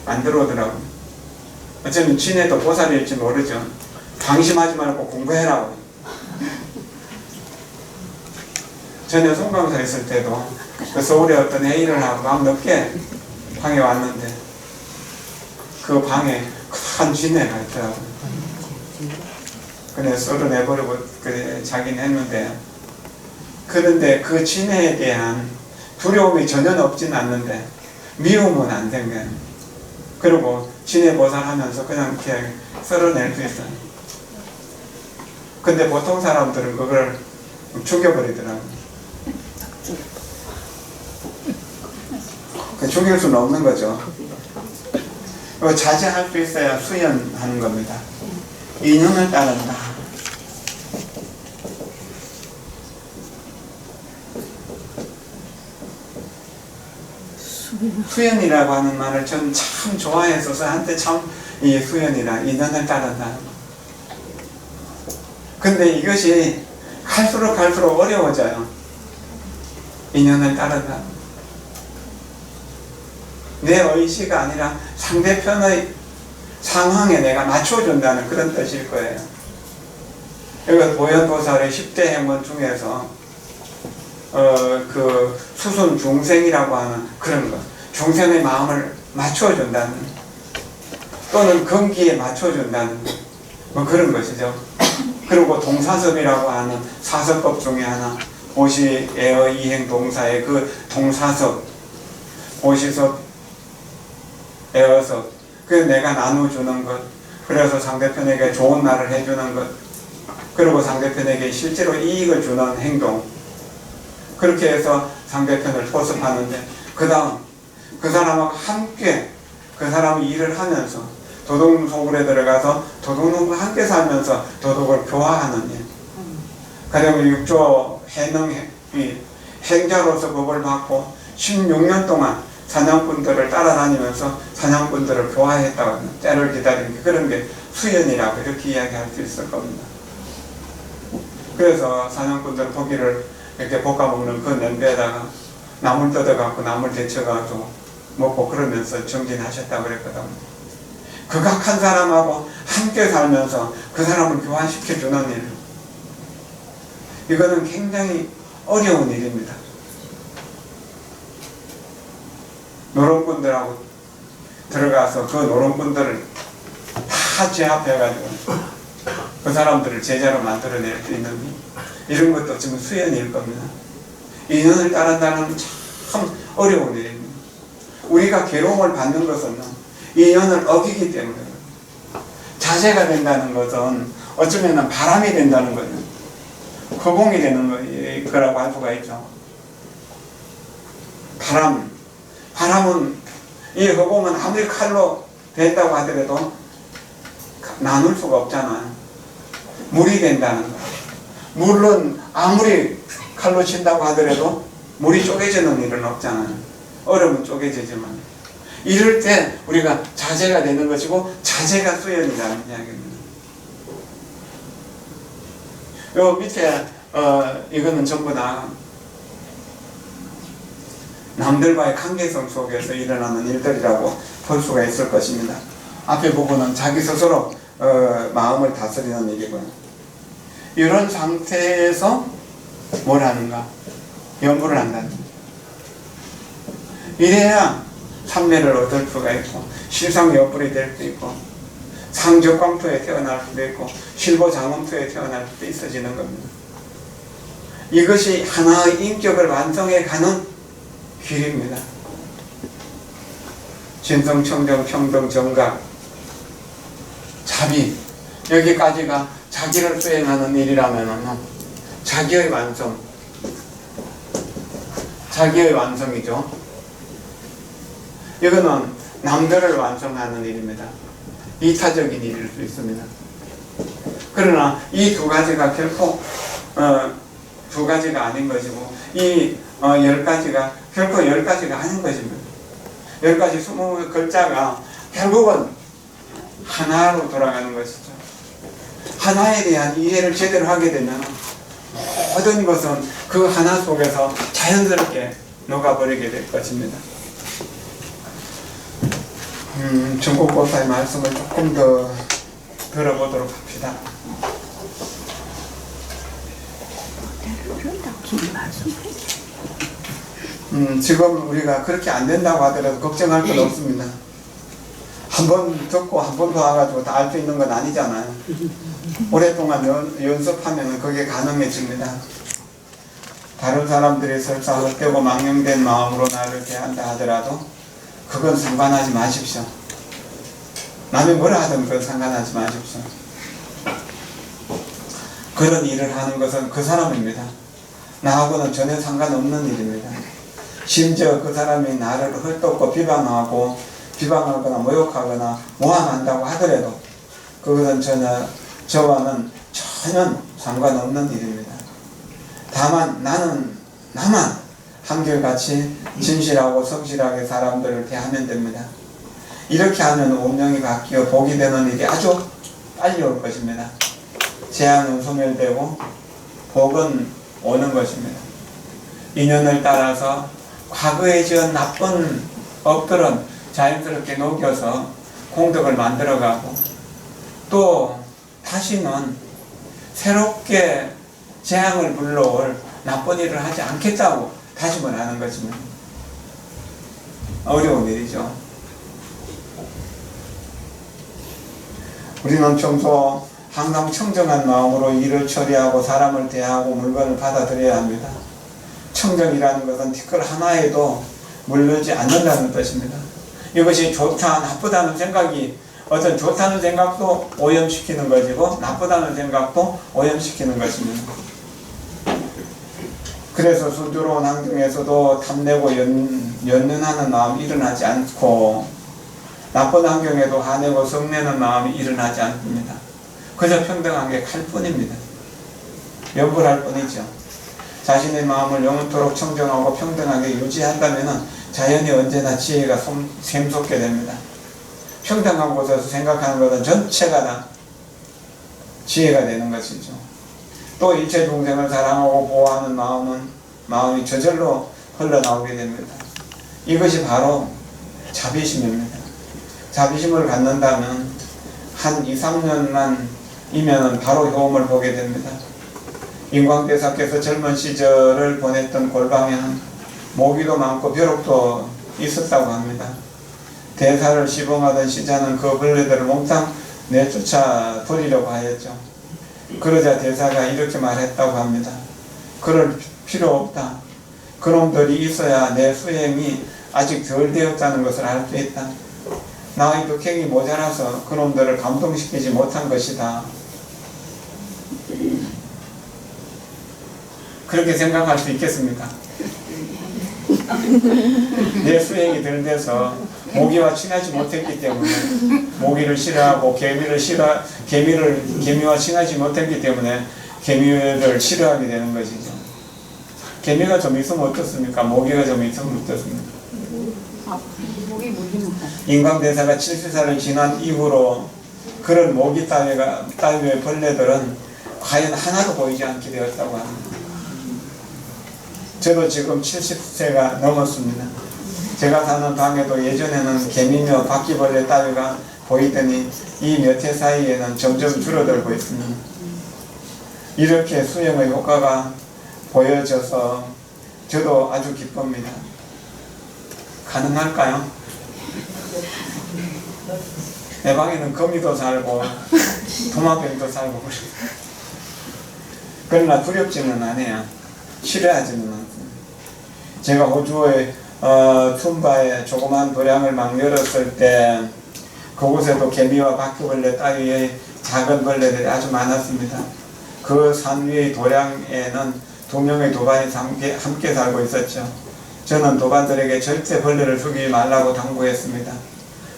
안 들어오더라고요. 어쩌면 진해도 보살일지 모르죠. 방심하지 말고 공부해라고. 전에 송강사 있을 때도 그 서울에 어떤 회의를 하고 밤 늦게 방에 왔는데 그 방에 큰 진해가 있더라고요. 그래 썰어내버리고 그래 자기는 했는데 그런데 그 진해에 대한 두려움이 전혀 없진 않는데 미움은 안 생겨요. 그리고 진해 보살하면서 그냥 이렇게 썰어낼 수 있어요. 근데 보통 사람들은 그걸 죽여버리더라고요. 죽일 수는 없는 거죠. 자제할 수 있어야 수연하는 겁니다. 인연을 따른다. 수연이라고 하는 말을 저는 참 좋아했어서 한때 참 이 수연이라 인연을 따른다. 근데 이것이 갈수록 어려워져요. 인연을 따른다. 내 의지가 아니라 상대편의 상황에 내가 맞춰준다는 그런 뜻일 거예요. 이거 보현보살의 10대 행원 중에서 그 수순 중생이라고 하는 그런 것, 중생의 마음을 맞춰준다는, 또는 건기에 맞춰준다는 뭐 그런 것이죠. 그리고 동사섭이라고 하는 사섭법 중에 하나, 보시, 애어, 이행, 동사의 그 동사섭, 보시섭, 애어섭, 그 내가 나눠주는 것, 그래서 상대편에게 좋은 말을 해주는 것, 그리고 상대편에게 실제로 이익을 주는 행동, 그렇게 해서 상대편을 포섭하는데, 그 다음 그 사람하고 함께 그 사람이 일을 하면서 도둑 소굴에 들어가서 도둑놈과 함께 살면서 도둑을 교화하는 일. 가령 육조 해능 행자로서 법을 받고 16년 동안 사냥꾼들을 따라다니면서 사냥꾼들을 교화했다고 하는, 때를 기다리는 그런 게 수연이라고 이렇게 이야기할 수 있을 겁니다. 그래서 사냥꾼들 고기를 이렇게 볶아먹는 그 냄비에다가 나물 뜯어갖고 나물 데쳐가지고 먹고 그러면서 정진하셨다고 그랬거든요. 극악한 사람하고 함께 살면서 그 사람을 교화시켜주는 일, 이거는 굉장히 어려운 일입니다. 노름꾼들하고 들어가서 그 노름꾼들을 다 제압해가지고 그 사람들을 제자로 만들어낼 수 있는 이런 것도 지금 수연일 겁니다. 인연을 따른다는 참 어려운 일입니다. 우리가 괴로움을 받는 것은 인연을 어기기 때문에, 자제가 된다는 것은 어쩌면 바람이 된다는 거죠. 허공이 되는 거라고 할 수가 있죠. 바람은, 이 허공은 아무리 칼로 됐다고 하더라도 나눌 수가 없잖아요. 물이 된다는 거. 물은 아무리 칼로 친다고 하더라도 물이 쪼개지는 일은 없잖아요. 얼음은 쪼개지지만. 이럴 때 우리가 자제가 되는 것이고, 자제가 수연이라는 이야기입니다. 요 밑에 이거는 전부 다 남들과의 관계성 속에서 일어나는 일들이라고 볼 수가 있을 것입니다. 앞에 부분은 자기 스스로 마음을 다스리는 일이고요. 이런 상태에서 뭘 하는가? 연구를 한다는 거예요. 이래야 삼매를 얻을 수가 있고, 실상여불이 될 수 있고, 상적광토에 태어날 수도 있고, 실보장엄토에 태어날 수도 있어지는 겁니다. 이것이 하나의 인격을 완성해 가는 길입니다. 진성, 청정, 평등, 정각, 자비, 여기까지가 자기를 수행하는 일이라면 자기의 완성, 자기의 완성이죠. 이거는 남들을 완성하는 일입니다. 이타적인 일일 수 있습니다. 그러나 이 두 가지가 결코 두 가지가 아닌 것이고, 이 10가지가 결코 10가지가 아닌 것입니다. 10가지 20글자가 결국은 하나로 돌아가는 것이죠. 하나에 대한 이해를 제대로 하게 되면 모든 것은 그 하나 속에서 자연스럽게 녹아버리게 될 것입니다. 중국보살의 말씀을 조금 더 들어보도록 합시다. 지금 우리가 그렇게 안 된다고 하더라도 걱정할 건 없습니다. 한 번 듣고 한 번 더 와가지고 다 알 수 있는 건 아니잖아요. 오랫동안 연습하면 그게 가능해집니다. 다른 사람들이 설사 헛되고 망령된 마음으로 나를 대한다 하더라도 그건 상관하지 마십시오. 남이 뭐라 하든 그건 상관하지 마십시오. 그런 일을 하는 것은 그 사람입니다. 나하고는 전혀 상관없는 일입니다. 심지어 그 사람이 나를 헐뜯고 비방하거나 모욕하거나 모함한다고 하더라도 그것은 저와는 전혀 상관없는 일입니다. 다만 나만 한결같이 진실하고 성실하게 사람들을 대하면 됩니다. 이렇게 하면 운명이 바뀌어 복이 되는 일이 아주 빨리 올 것입니다. 재앙은 소멸되고 복은 오는 것입니다. 인연을 따라서 과거에 지은 나쁜 업들은 자연스럽게 녹여서 공덕을 만들어가고, 또 다시는 새롭게 재앙을 불러올 나쁜 일을 하지 않겠다고 다짐을 하는 것입니다. 어려운 일이죠. 우리는 평소 항상 청정한 마음으로 일을 처리하고 사람을 대하고 물건을 받아들여야 합니다. 청정이라는 것은 티끌 하나에도 물르지 않는다는 뜻입니다. 이것이 좋다, 나쁘다는 생각이, 어떤 좋다는 생각도 오염시키는 것이고 나쁘다는 생각도 오염시키는 것입니다. 그래서 순조로운 환경에서도 탐내고 연연하는 마음이 일어나지 않고, 나쁜 환경에도 화내고 성내는 마음이 일어나지 않습니다. 그저 평등하게 갈 뿐입니다. 염불할 뿐이죠. 자신의 마음을 영원토록 청정하고 평등하게 유지한다면 자연이 언제나 지혜가 샘솟게 됩니다. 평등한 곳에서 생각하는 것은 전체가 다 지혜가 되는 것이죠. 또 일체 중생을 사랑하고 보호하는 마음이 저절로 흘러나오게 됩니다. 이것이 바로 자비심입니다. 자비심을 갖는다면 한 2, 3년만 이면은 바로 효험을 보게 됩니다. 인광대사께서 젊은 시절을 보냈던 골방에는 모기도 많고 벼룩도 있었다고 합니다. 대사를 시봉하던 시자는 그 벌레들을 몽땅 내쫓아 버리려고 하였죠. 그러자 대사가 이렇게 말했다고 합니다. 그럴 필요 없다. 그놈들이 있어야 내 수행이 아직 덜 되었다는 것을 알 수 있다. 나의 덕행이 모자라서 그놈들을 감동시키지 못한 것이다. 그렇게 생각할 수 있겠습니까? 내 수행이 덜 돼서 모기와 친하지 못했기 때문에, 모기를 싫어하고 개미와 친하지 못했기 때문에 개미를 싫어하게 되는 것이죠. 개미가 좀 있으면 어떻습니까? 모기가 좀 있으면 어떻습니까? 인광대사가 70살을 지난 이후로 그런 모기 따위의 벌레들은 과연 하나도 보이지 않게 되었다고 합니다. 저도 지금 70세가 넘었습니다. 제가 사는 방에도 예전에는 개미며 바퀴벌레 따위가 보이더니 이 몇 해 사이에는 점점 줄어들고 있습니다. 이렇게 수행의 효과가 보여져서 저도 아주 기쁩니다. 가능할까요? 내 방에는 거미도 살고 도마뱀도 살고 그러나 두렵지는 않아요. 싫어하지는 않습니다. 제가 호주의 툼바에 조그만 도량을 막 열었을 때 그곳에도 개미와 바퀴벌레 따위의 작은 벌레들이 아주 많았습니다. 그 산 위의 도량에는 2명의 도반이 함께 살고 있었죠. 저는 도반들에게 절대 벌레를 죽이지 말라고 당부했습니다.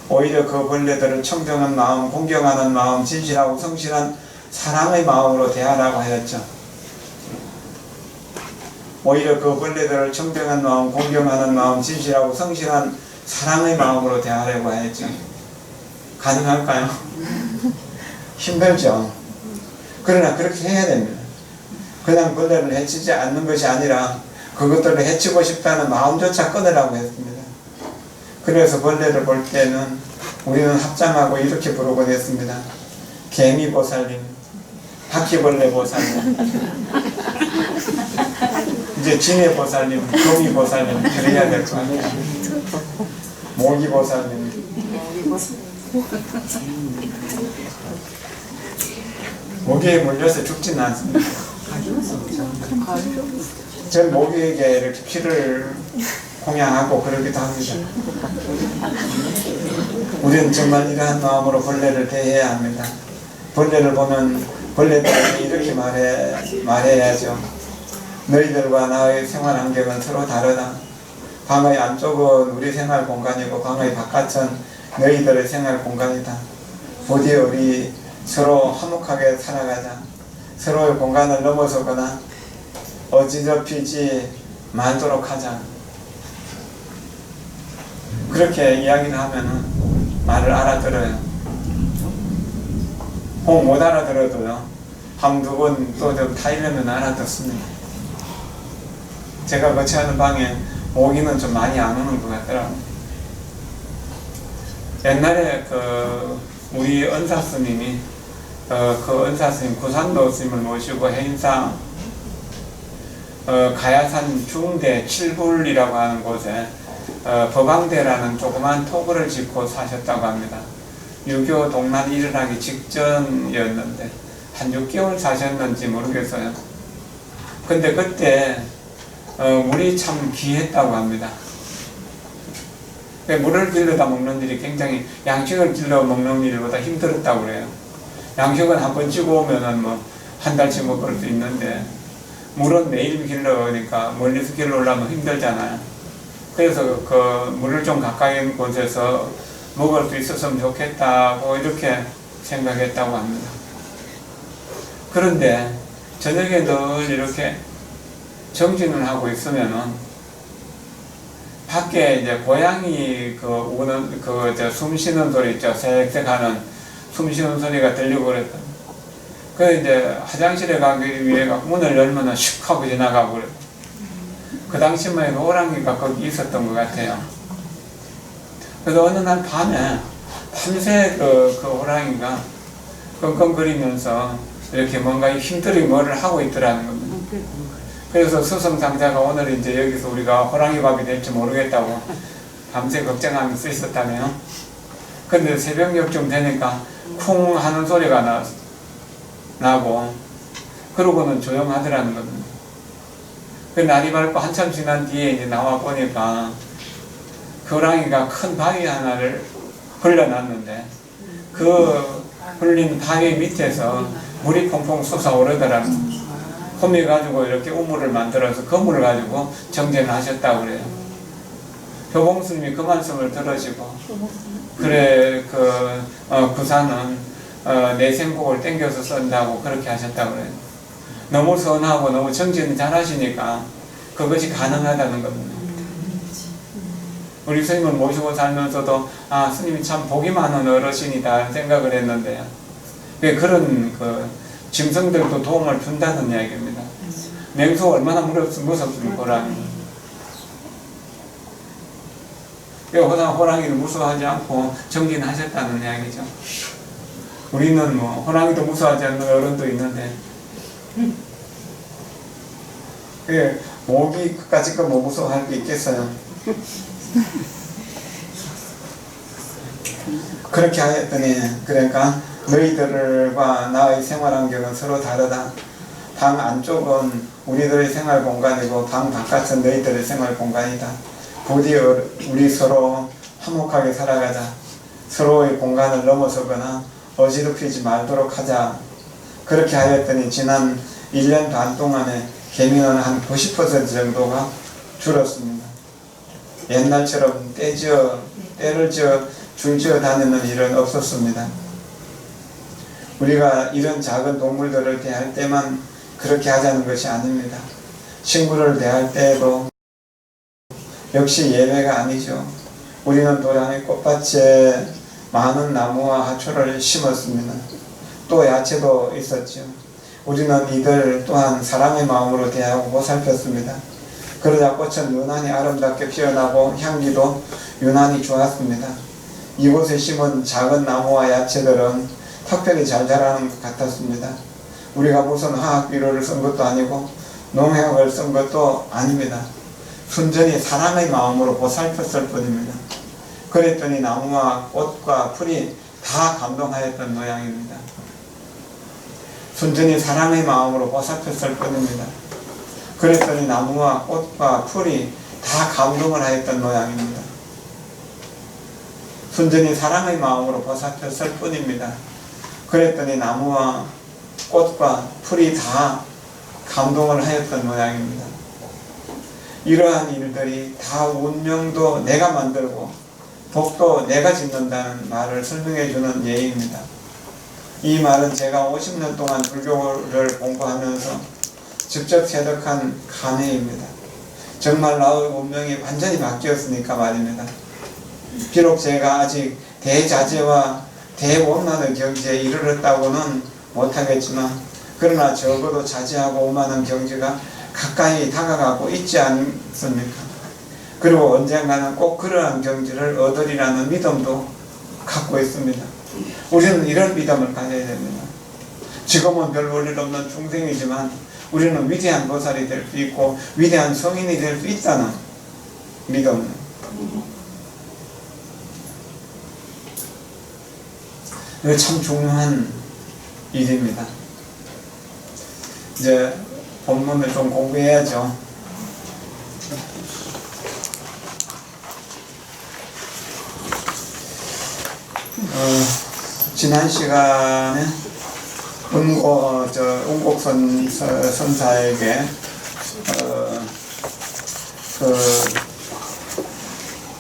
오히려 그 벌레들을 청정한 마음, 공경하는 마음, 진실하고 성실한 사랑의 마음으로 대하라고 하였죠. 오히려 그 벌레들을 청정한 마음, 공경하는 마음, 진실하고 성실한 사랑의 마음으로 대하려고 하였죠. 가능할까요? 힘들죠. 그러나 그렇게 해야 됩니다. 그냥 벌레를 해치지 않는 것이 아니라 그것들을 해치고 싶다는 마음조차 끊으라고 했습니다. 그래서 벌레를 볼 때는 우리는 합장하고 이렇게 부르곤 했습니다. 개미 보살님, 바퀴벌레 보살님, 이제 진해 보살님, 거미 보살님 그래야 될 거 아니에요. 모기 보살님. 모기에 물려서 죽지는 않습니다. 전 모기에게 이렇게 피를 공양하고 그러기도 합니다. 우리는 정말 이러한 마음으로 벌레를 대해야 합니다. 벌레를 보면 벌레들에게 이렇게 말해야죠. 너희들과 나의 생활 환경은 서로 다르다. 방의 안쪽은 우리 생활 공간이고 방의 바깥은 너희들의 생활 공간이다. 부디 우리 서로 화목하게 살아가자. 서로의 공간을 넘어서거나 어지럽히지 말도록 하자. 그렇게 이야기를 하면은 말을 알아들어요. 혹 못 알아들어도요, 한두 번 또 좀 타이르면 알아듣습니다. 제가 거처하는 방에 모기는 좀 많이 안 오는 것 같더라고요. 옛날에 우리 은사 스님이 그 은사 스님 구산도 스님을 모시고 해인사 가야산 중대 7불이라고 하는 곳에 법왕대라는 조그만 토굴을 짓고 사셨다고 합니다. 유교 동란이 일어나기 직전이었는데 한 6개월 사셨는지 모르겠어요. 근데 그때 물이 참 귀했다고 합니다. 물을 길러다 먹는 일이 굉장히 양식을 길러 먹는 일보다 힘들었다고 그래요. 양식은 한 번 찍어 오면은 뭐 한 달씩 먹을 수 있는데 물은 매일 길러니까 멀리서 길러 오려면 힘들잖아요. 그래서 그 물을 좀 가까이 있는 곳에서 먹을 수 있었으면 좋겠다고 이렇게 생각했다고 합니다. 그런데 저녁에 늘 이렇게 정진을 하고 있으면은 밖에 이제 고양이 우는 숨 쉬는 소리 있죠. 색색 하는 숨 쉬는 소리가 들리고 그랬다. 그래서 이제 화장실에 가기 위해 문을 열면은 슉 하고 지나가고 그랬다. 그 당시만 해도 호랑이가 거기 있었던 것 같아요. 그래서 어느 날 밤새 그 호랑이가 끙끙거리면서 이렇게 뭔가 힘들게 뭐를 하고 있더라는 겁니다. 그래서 수성상자가 오늘 이제 여기서 우리가 호랑이 밥이 될지 모르겠다고 밤새 걱정하면서 있었다네요. 근데 새벽녘쯤 되니까 쿵 하는 소리가 나고 그러고는 조용하더라는 겁니다. 그 날이 밝고 한참 지난 뒤에 이제 나와 보니까 그 호랑이가 큰 바위 하나를 흘려놨는데 그 흘린 바위 밑에서 물이 퐁퐁 솟아오르더라는 겁니다. 홈이 가지고 이렇게 우물을 만들어서 그 물을 가지고 정제를 하셨다고 그래요. 교봉스님이 그 말씀을 들으시고 그래 구사는 내생복을 땡겨서 쓴다고 그렇게 하셨다고 그래요. 너무 선하고 너무 정진을 잘 하시니까 그것이 가능하다는 겁니다. 우리 스님을 모시고 살면서도 스님이 참 복이 많은 어르신이다 생각을 했는데요. 그런 짐승들도 도움을 준다는 이야기입니다. 맹수가 얼마나 무섭습니까, 호랑이. 호랑이를 무서워하지 않고 정진하셨다는 이야기죠. 우리는 뭐 호랑이도 무서워하지 않는 어른도 있는데 모기까지 뭐 무서워할 게 있겠어요. 그렇게 하였더니 그러니까 너희들과 나의 생활 환경은 서로 다르다. 방 안쪽은 우리들의 생활 공간이고 방 바깥은 너희들의 생활 공간이다. 부디 우리 서로 화목하게 살아가자. 서로의 공간을 넘어서거나 어지럽히지 말도록 하자. 그렇게 하였더니 지난 1년 반 동안에 개미는 한 90% 정도가 줄었습니다. 옛날처럼 때를 지어 줄지어 다니는 일은 없었습니다. 우리가 이런 작은 동물들을 대할 때만 그렇게 하자는 것이 아닙니다. 친구를 대할 때에도 역시 예외가 아니죠. 우리는 도량의 꽃밭에 많은 나무와 하초를 심었습니다. 또 야채도 있었죠. 우리는 이들 또한 사랑의 마음으로 대하고 보살폈습니다. 그러자 꽃은 유난히 아름답게 피어나고 향기도 유난히 좋았습니다. 이곳에 심은 작은 나무와 야채들은 특별히 잘 자라는 것 같았습니다. 우리가 무슨 화학 비료를 쓴 것도 아니고 농약을 쓴 것도 아닙니다. 순전히 사랑의 마음으로 보살폈을 뿐입니다. 그랬더니 나무와 꽃과 풀이 다 감동하였던 모양입니다. 순전히 사랑의 마음으로 보살폈을 뿐입니다. 그랬더니 나무와 꽃과 풀이 다 감동을 하였던 모양입니다. 순전히 사랑의 마음으로 보살폈을 뿐입니다. 그랬더니 나무와 꽃과 풀이 다 감동을 하였던 모양입니다. 이러한 일들이 다 운명도 내가 만들고 복도 내가 짓는다는 말을 설명해 주는 예입니다. 이 말은 제가 50년 동안 불교를 공부하면서 직접 체득한 감회입니다. 정말 나의 운명이 완전히 바뀌었으니까 말입니다. 비록 제가 아직 대자재와 대원만의 경지에 이르렀다고는 못하겠지만 그러나 적어도 자제하고 오만한 경지가 가까이 다가가고 있지 않습니까? 그리고 언젠가는 꼭 그러한 경지를 얻으리라는 믿음도 갖고 있습니다. 우리는 이런 믿음을 가져야 됩니다. 지금은 별 볼일 없는 중생이지만 우리는 위대한 보살이 될 수 있고 위대한 성인이 될 수 있다는 믿음. 이거 참 중요한 일입니다. 이제 본문을 좀 공부해야죠. 지난 시간에 운곡 선사에게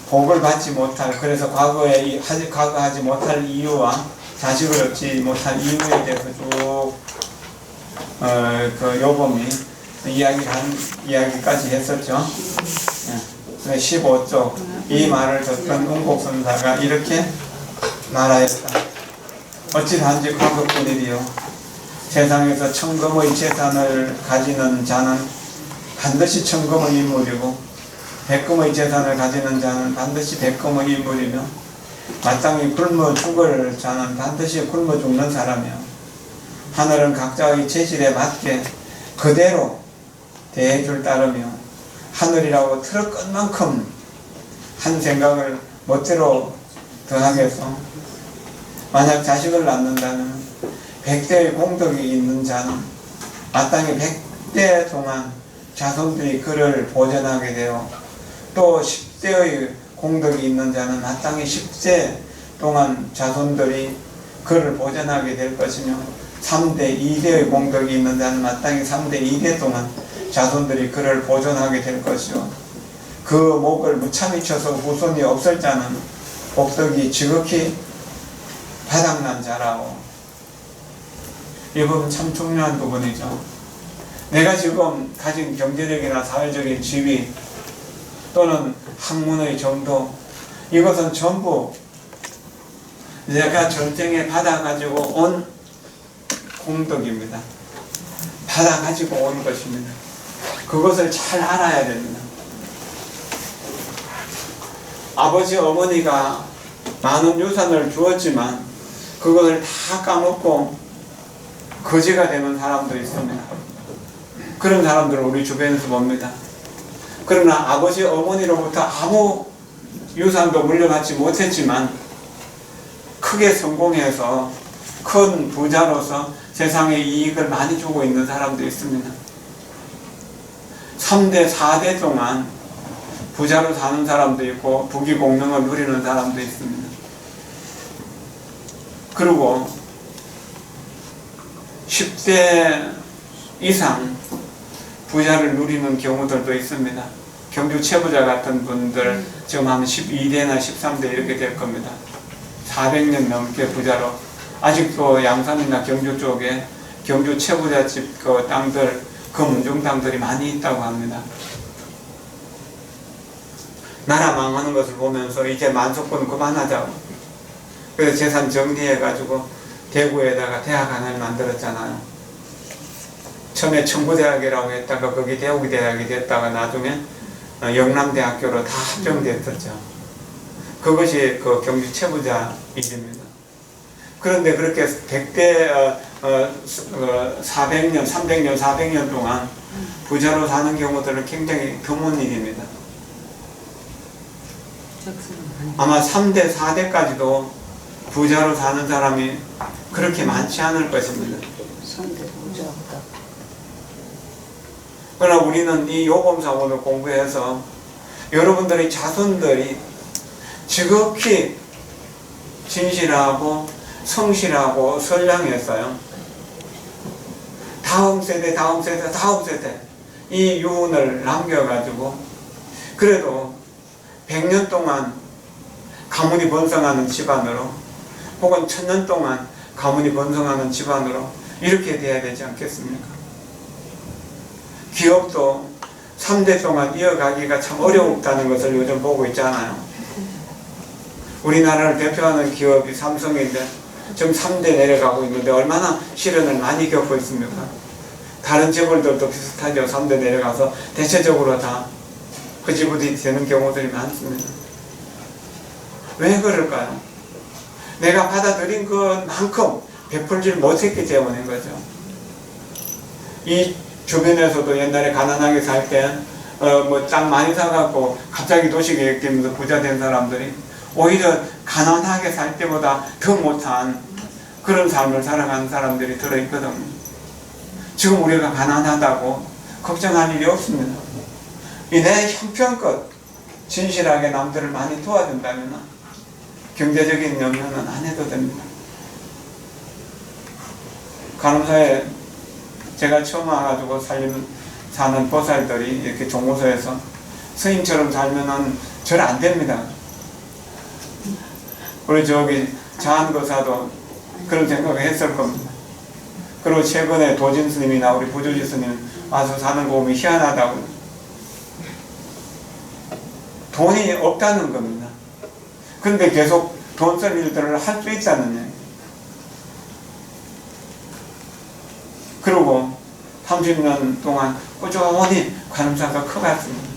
복을 받지 못할, 그래서 과거에 하지 못할 이유와 자식을 얻지 못할 이유에 대해서 쭉 요범이 이야기까지 했었죠. 15쪽 이 말을 듣던 운곡 선사가 이렇게 말하였다. 어찌 단지 과거뿐이리요. 세상에서 천금의 재산을 가지는 자는 반드시 천금의 인물이고 백금의 재산을 가지는 자는 반드시 백금의 인물이며 마땅히 굶어 죽을 자는 반드시 굶어 죽는 사람이요. 하늘은 각자의 체질에 맞게 그대로 대해줄 따르며 하늘이라고 틀을 끈 만큼 한 생각을 멋대로 더하겠어. 만약 자식을 낳는다면 100대의 공덕이 있는 자는 마땅히 100대 동안 자손들이 그를 보전하게 되어 또 10대의 공덕이 있는 자는 마땅히 10대 동안 자손들이 그를 보전하게 될 것이며 3대 2대의 공덕이 있는 자는 마땅히 3대 2대 동안 자손들이 그를 보존하게 될 것이요. 그 목을 무참히 쳐서 후손이 없을 자는 복덕이 지극히 바닥난 자라고. 이 부분 참 중요한 부분이죠. 내가 지금 가진 경제력이나 사회적인 지위 또는 학문의 정도, 이것은 전부 내가 전쟁에 받아가지고 온 공덕입니다. 받아가지고 온 것입니다. 그것을 잘 알아야 됩니다. 아버지 어머니가 많은 유산을 주었지만 그것을 다 까먹고 거지가 되는 사람도 있습니다. 그런 사람들을 우리 주변에서 봅니다. 그러나 아버지 어머니로부터 아무 유산도 물려받지 못했지만 크게 성공해서 큰 부자로서 세상에 이익을 많이 주고 있는 사람도 있습니다. 3대, 4대 동안 부자로 사는 사람도 있고 부귀공명을 누리는 사람도 있습니다. 그리고 10대 이상 부자를 누리는 경우들도 있습니다. 경주 최부자 같은 분들 지금 한 12대나 13대 이렇게 될 겁니다. 400년 넘게 부자로, 아직도 양산이나 경주 쪽에 경주 최부자집 그 땅들, 그 문중 땅들이 많이 있다고 합니다. 나라 망하는 것을 보면서 이제 만석군 그만하자고, 그래서 재산 정리해가지고 대구에다가 대학 하나를 만들었잖아요. 처음에 청구대학이라고 했다가 거기 대구대학이 됐다가 나중에 영남대학교로 다 합정됐었죠. 그것이 그 경주 최부자 일입니다. 그런데 그렇게 100대 400년, 300년, 400년 동안 부자로 사는 경우들은 굉장히 드문 일입니다. 아마 3대, 4대까지도 부자로 사는 사람이 그렇게 많지 않을 것입니다. 3대 부자 없다. 그러나 우리는 이 요범사원을 공부해서 여러분들의 자손들이 지극히 진실하고 성실하고 선량했어요. 다음 세대 이 유운을 남겨가지고 그래도 100년 동안 가문이 번성하는 집안으로, 혹은 1000년 동안 가문이 번성하는 집안으로 이렇게 돼야 되지 않겠습니까? 기업도 3대 동안 이어가기가 참 어렵다는 것을 요즘 보고 있잖아요. 우리나라를 대표하는 기업이 삼성인데 지금 3대 내려가고 있는데 얼마나 시련을 많이 겪고 있습니까? 다른 재벌들도 비슷하죠. 3대 내려가서 대체적으로 다 흐지부지 되는 경우들이 많습니다. 왜 그럴까요? 내가 받아들인 것만큼 베풀질 못했기 때문인 거죠. 이 주변에서도 옛날에 가난하게 살 때 땅 많이 사갖고 갑자기 도시계획 되면서 부자 된 사람들이 오히려 가난하게 살 때보다 더 못한 그런 삶을 살아가는 사람들이 들어있거든요. 지금 우리가 가난하다고 걱정할 일이 없습니다. 내 형편껏 진실하게 남들을 많이 도와준다면 경제적인 염려는 안 해도 됩니다. 간호사에 제가 처음 와가지고 사는 보살들이 이렇게 종무소에서 스님처럼 살면은 절 안 됩니다. 우리 저기 자한거사도 그런 생각을 했을 겁니다. 그리고 최근에 도진 스님이나 우리 부조지 스님 와서 사는 거 보면 희한하다고. 돈이 없다는 겁니다. 근데 계속 돈 쓸 일들을 할 수 있다는 얘기. 그리고 30년 동안 꾸준히 관음사가 커갔습니다.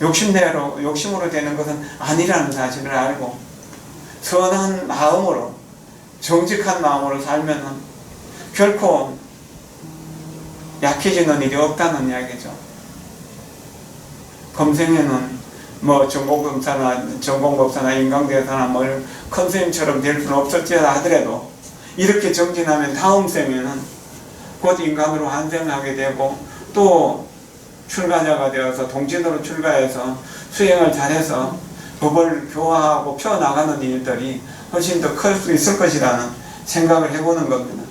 욕심으로 되는 것은 아니라는 사실을 알고 선한 마음으로 정직한 마음으로 살면 결코 약해지는 일이 없다는 이야기죠. 검생에는 뭐 전공법사나 인강대사나 뭐 큰 스님처럼 될 수는 없었지 하더라도 이렇게 정진하면 다음 생에는 곧 인간으로 환생하게 되고 또 출가자가 되어서 동진으로 출가해서 수행을 잘해서 법을 교화하고 펴나가는 일들이 훨씬 더 클 수 있을 것이라는 생각을 해보는 겁니다.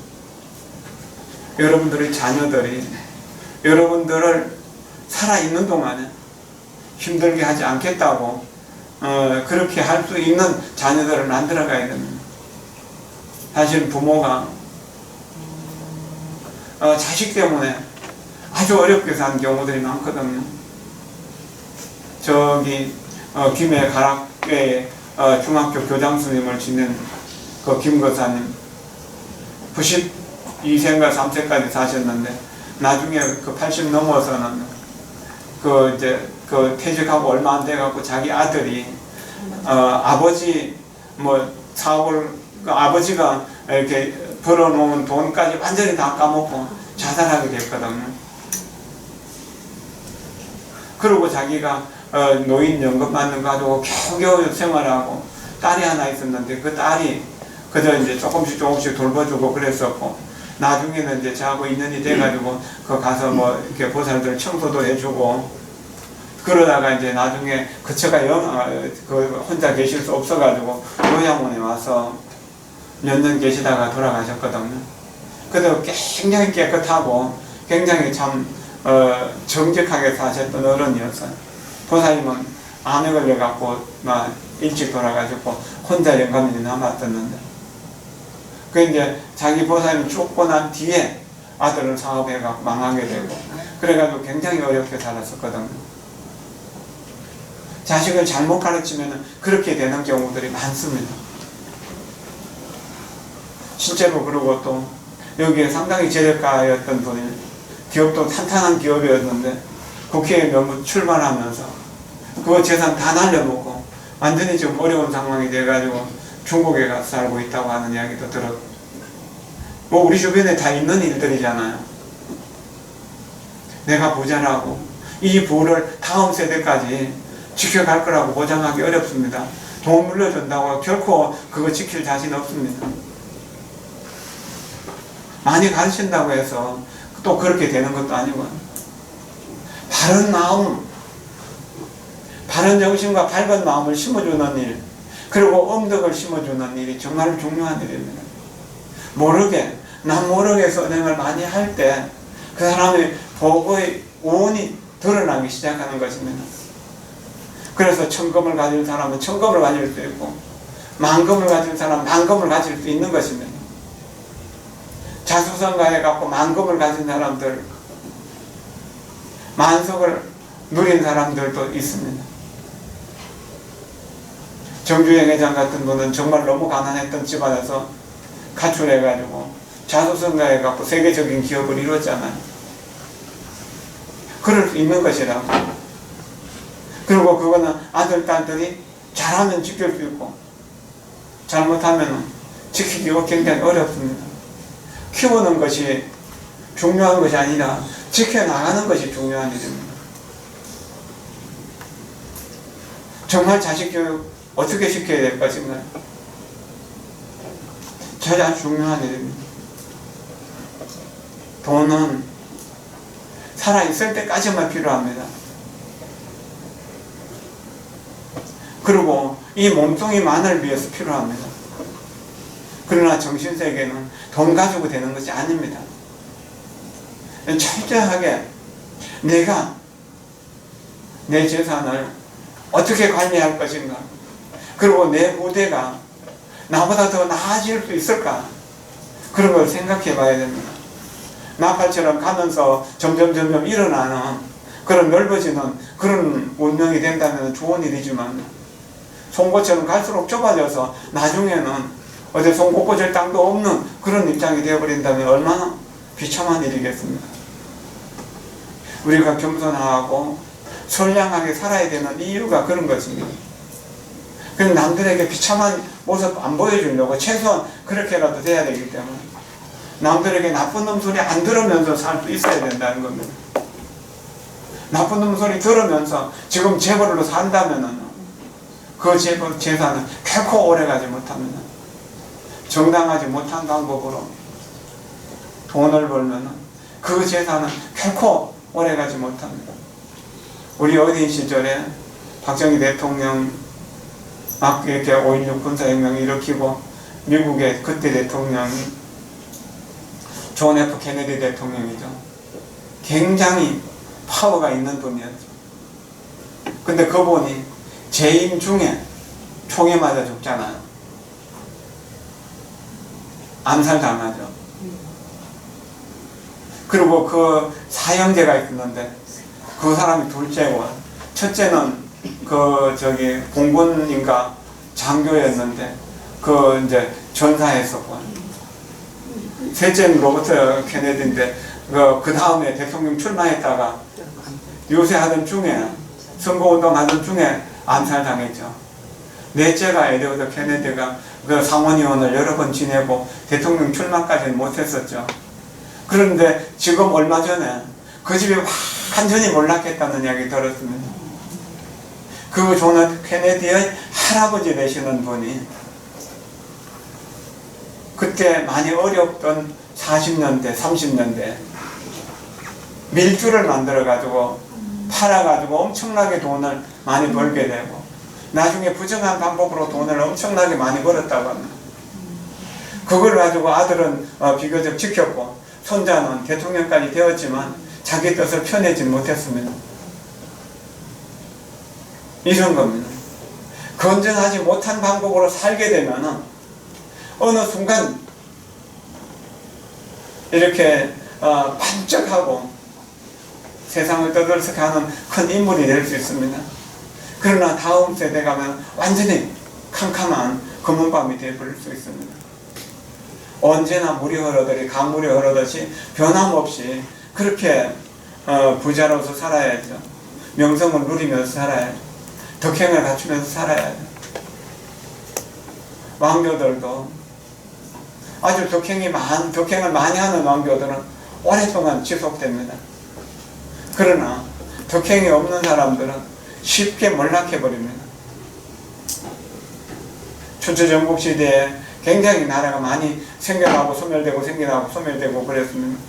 여러분들의 자녀들이 여러분들을 살아있는 동안에 힘들게 하지 않겠다고 그렇게 할 수 있는 자녀들을 만들어가야 됩니다. 사실 부모가 자식 때문에 아주 어렵게 산 경우들이 많거든요. 저기 김해 가락교에 중학교 교장 스님을 지낸 그 김거사님 92세인가 3세까지 사셨는데 나중에 그 80 넘어서는 퇴직하고 얼마 안 돼갖고 자기 아들이 아버지 뭐 사업을 아버지가 이렇게 벌어놓은 돈까지 완전히 다 까먹고 자살하게 됐거든요. 그리고 자기가 노인연금 받는 거 가지고 겨우겨우 생활하고 딸이 하나 있었는데 그 딸이 그저 이제 조금씩 돌봐주고 그랬었고 나중에는 이제 저하고 인연이 돼가지고 그 가서 뭐 이렇게 보살들 청소도 해주고 그러다가 이제 나중에 그처가 혼자 계실 수 없어가지고 요양원에 와서 몇 년 계시다가 돌아가셨거든요. 그래도 굉장히 깨끗하고 굉장히 참 정직하게 사셨던 어른이었어요. 보살님은 암에 걸려갖고 막 일찍 돌아가셨고 혼자 영감이 남았었는데 그 이제 자기 보살님 죽고 난 뒤에 아들은 사업해갖고 망하게 되고 그래가지고 굉장히 어렵게 살았었거든요. 자식을 잘못 가르치면 그렇게 되는 경우들이 많습니다. 실제로 그러고 또 여기에 상당히 재력가였던 분이 기업도 탄탄한 기업이었는데 국회에 명부 출마하면서 그 재산 다 날려먹고 완전히 지금 어려운 상황이 돼가지고 중국에 가서 살고 있다고 하는 이야기도 들었고 뭐 우리 주변에 다 있는 일들이잖아요. 내가 부자라고 이 부를 다음 세대까지 지켜갈 거라고 보장하기 어렵습니다. 돈 물려준다고 결코 그거 지킬 자신 없습니다. 많이 가르친다고 해서 또 그렇게 되는 것도 아니고 바른 마음, 바른 정신과 밝은 마음을 심어주는 일 그리고 엄덕을 심어주는 일이 정말 중요한 일입니다. 남 모르게 선행을 많이 할 때 그 사람의 복의 운이 드러나기 시작하는 것입니다. 그래서 천금을 가질 사람은 천금을 가질 수 있고 만금을 가질 사람은 만금을 가질 수 있는 것입니다. 자수성가해 갖고 만금을 가진 사람들, 만석을 누린 사람들도 있습니다. 정주행 회장 같은 분은 정말 너무 가난했던 집안에서 가출해가지고 자수성가해갖고 세계적인 기업을 이뤘잖아요. 그럴 수 있는 것이라고. 그리고 그거는 아들, 딸들이 잘하면 지킬 수 있고 잘못하면 지키기가 굉장히 어렵습니다. 키우는 것이 중요한 것이 아니라 지켜나가는 것이 중요한 일입니다. 정말 자식 교육 어떻게 시켜야 될 것인가요? 가장 중요한 일입니다. 돈은 살아있을 때까지만 필요합니다. 그리고 이 몸뚱이만을 위해서 필요합니다. 그러나 정신세계는 돈 가지고 되는 것이 아닙니다. 철저하게 내가 내 재산을 어떻게 관리할 것인가, 그리고 내 후대가 나보다 더 나아질 수 있을까, 그런 걸 생각해 봐야 됩니다. 나팔처럼 가면서 점점 일어나는 그런 넓어지는 그런 운명이 된다면 좋은 일이지만, 송곳처럼 갈수록 좁아져서 나중에는 어디 송곳 꽂을 땅도 없는 그런 입장이 되어버린다면 얼마나 비참한 일이겠습니까? 우리가 겸손하고 선량하게 살아야 되는 이유가 그런 것입니다. 그럼 남들에게 비참한 모습 안 보여주려고 최소한 그렇게라도 돼야 되기 때문에 남들에게 나쁜 놈 소리 안 들으면서 살 수 있어야 된다는 겁니다. 나쁜 놈 소리 들으면서 지금 재벌로 산다면은 그 재산은 결코 오래가지 못합니다. 정당하지 못한 방법으로 돈을 벌면은 그 재산은 결코 오래가지 못합니다. 우리 어린 시절에 박정희 대통령 막 이렇게 5.16 군사혁명을 일으키고 미국의 그때 대통령이 존 F 케네디 대통령이죠. 굉장히 파워가 있는 분이었죠. 근데 그분이 재임 중에 총에 맞아 죽잖아요. 암살당하죠. 그리고 그 사형제가 있었는데 그 사람이 둘째고, 첫째는 공군인가 장교였는데 이제 전사했었고, 셋째는 로버트 케네디인데 그 다음에 대통령 출마했다가 요새 하던 중에 선거운동 하던 중에 암살당했죠. 넷째가 에드워드 케네디가 그 상원의원을 여러 번 지내고 대통령 출마까지는 못했었죠. 그런데 지금 얼마 전에 그 집이 완전히 몰락했다는 이야기 들었습니다. 그 존 F 케네디의 할아버지 되시는 분이 그때 많이 어렵던 40년대, 30년대 밀주를 만들어가지고 팔아가지고 엄청나게 돈을 많이 벌게 되고 나중에 부정한 방법으로 돈을 엄청나게 많이 벌었다고 합니다. 그걸 가지고 아들은 비교적 지켰고 손자는 대통령까지 되었지만 자기 뜻을 펴내지 못했습니다. 이런 겁니다. 건전하지 못한 방법으로 살게 되면은 어느 순간 이렇게 반짝하고 세상을 떠들썩하는 큰 인물이 될 수 있습니다. 그러나 다음 세대 가면 완전히 캄캄한 검은 밤이 되어버릴 수 있습니다. 언제나 물이 흐르듯이 강물이 흐르듯이 변함없이 그렇게 부자로서 살아야죠. 명성을 누리면서 살아야죠. 덕행을 갖추면서 살아야죠. 왕교들도 아주 덕행을 많이 하는 왕교들은 오랫동안 지속됩니다. 그러나 덕행이 없는 사람들은 쉽게 몰락해버립니다. 춘추전국 시대에 굉장히 나라가 많이 생겨나고 소멸되고 생겨나고 소멸되고 그랬습니다.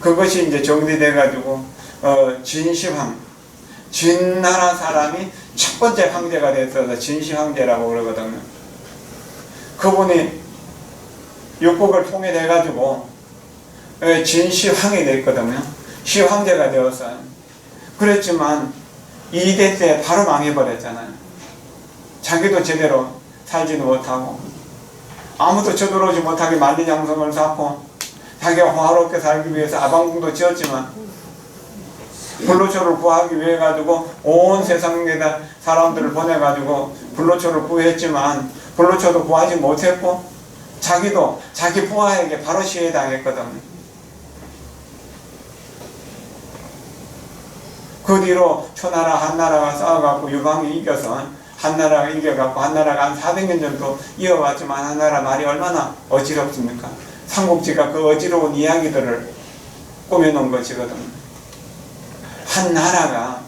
그것이 이제 정리돼가지고 진시황, 진나라 사람이 첫 번째 황제가 됐어서 진시황제라고 그러거든요. 그분이 육국을 통일해가지고 진시황이 됐거든요. 시황제가 되었어요. 그랬지만 2대 때 바로 망해버렸잖아요. 자기도 제대로 살지도 못하고 아무도 쳐들어오지 못하게 만리장성을 쌓고 자기가 호화롭게 살기 위해서 아방궁도 지었지만 불로초를 구하기 위해 가지고 온 세상에다 사람들을 보내 가지고 불로초를 구했지만 불로초도 구하지 못했고 자기도 자기 부하에게 바로 시해당했거든. 그 뒤로 초나라 한나라가 싸워갖고 유방이 이겨서 한나라가 이겨갖고 한나라가 한 400년 정도 이어왔지만 한나라 말이 얼마나 어지럽습니까? 삼국지가 그 어지러운 이야기들을 꾸며놓은 것이거든. 한 나라가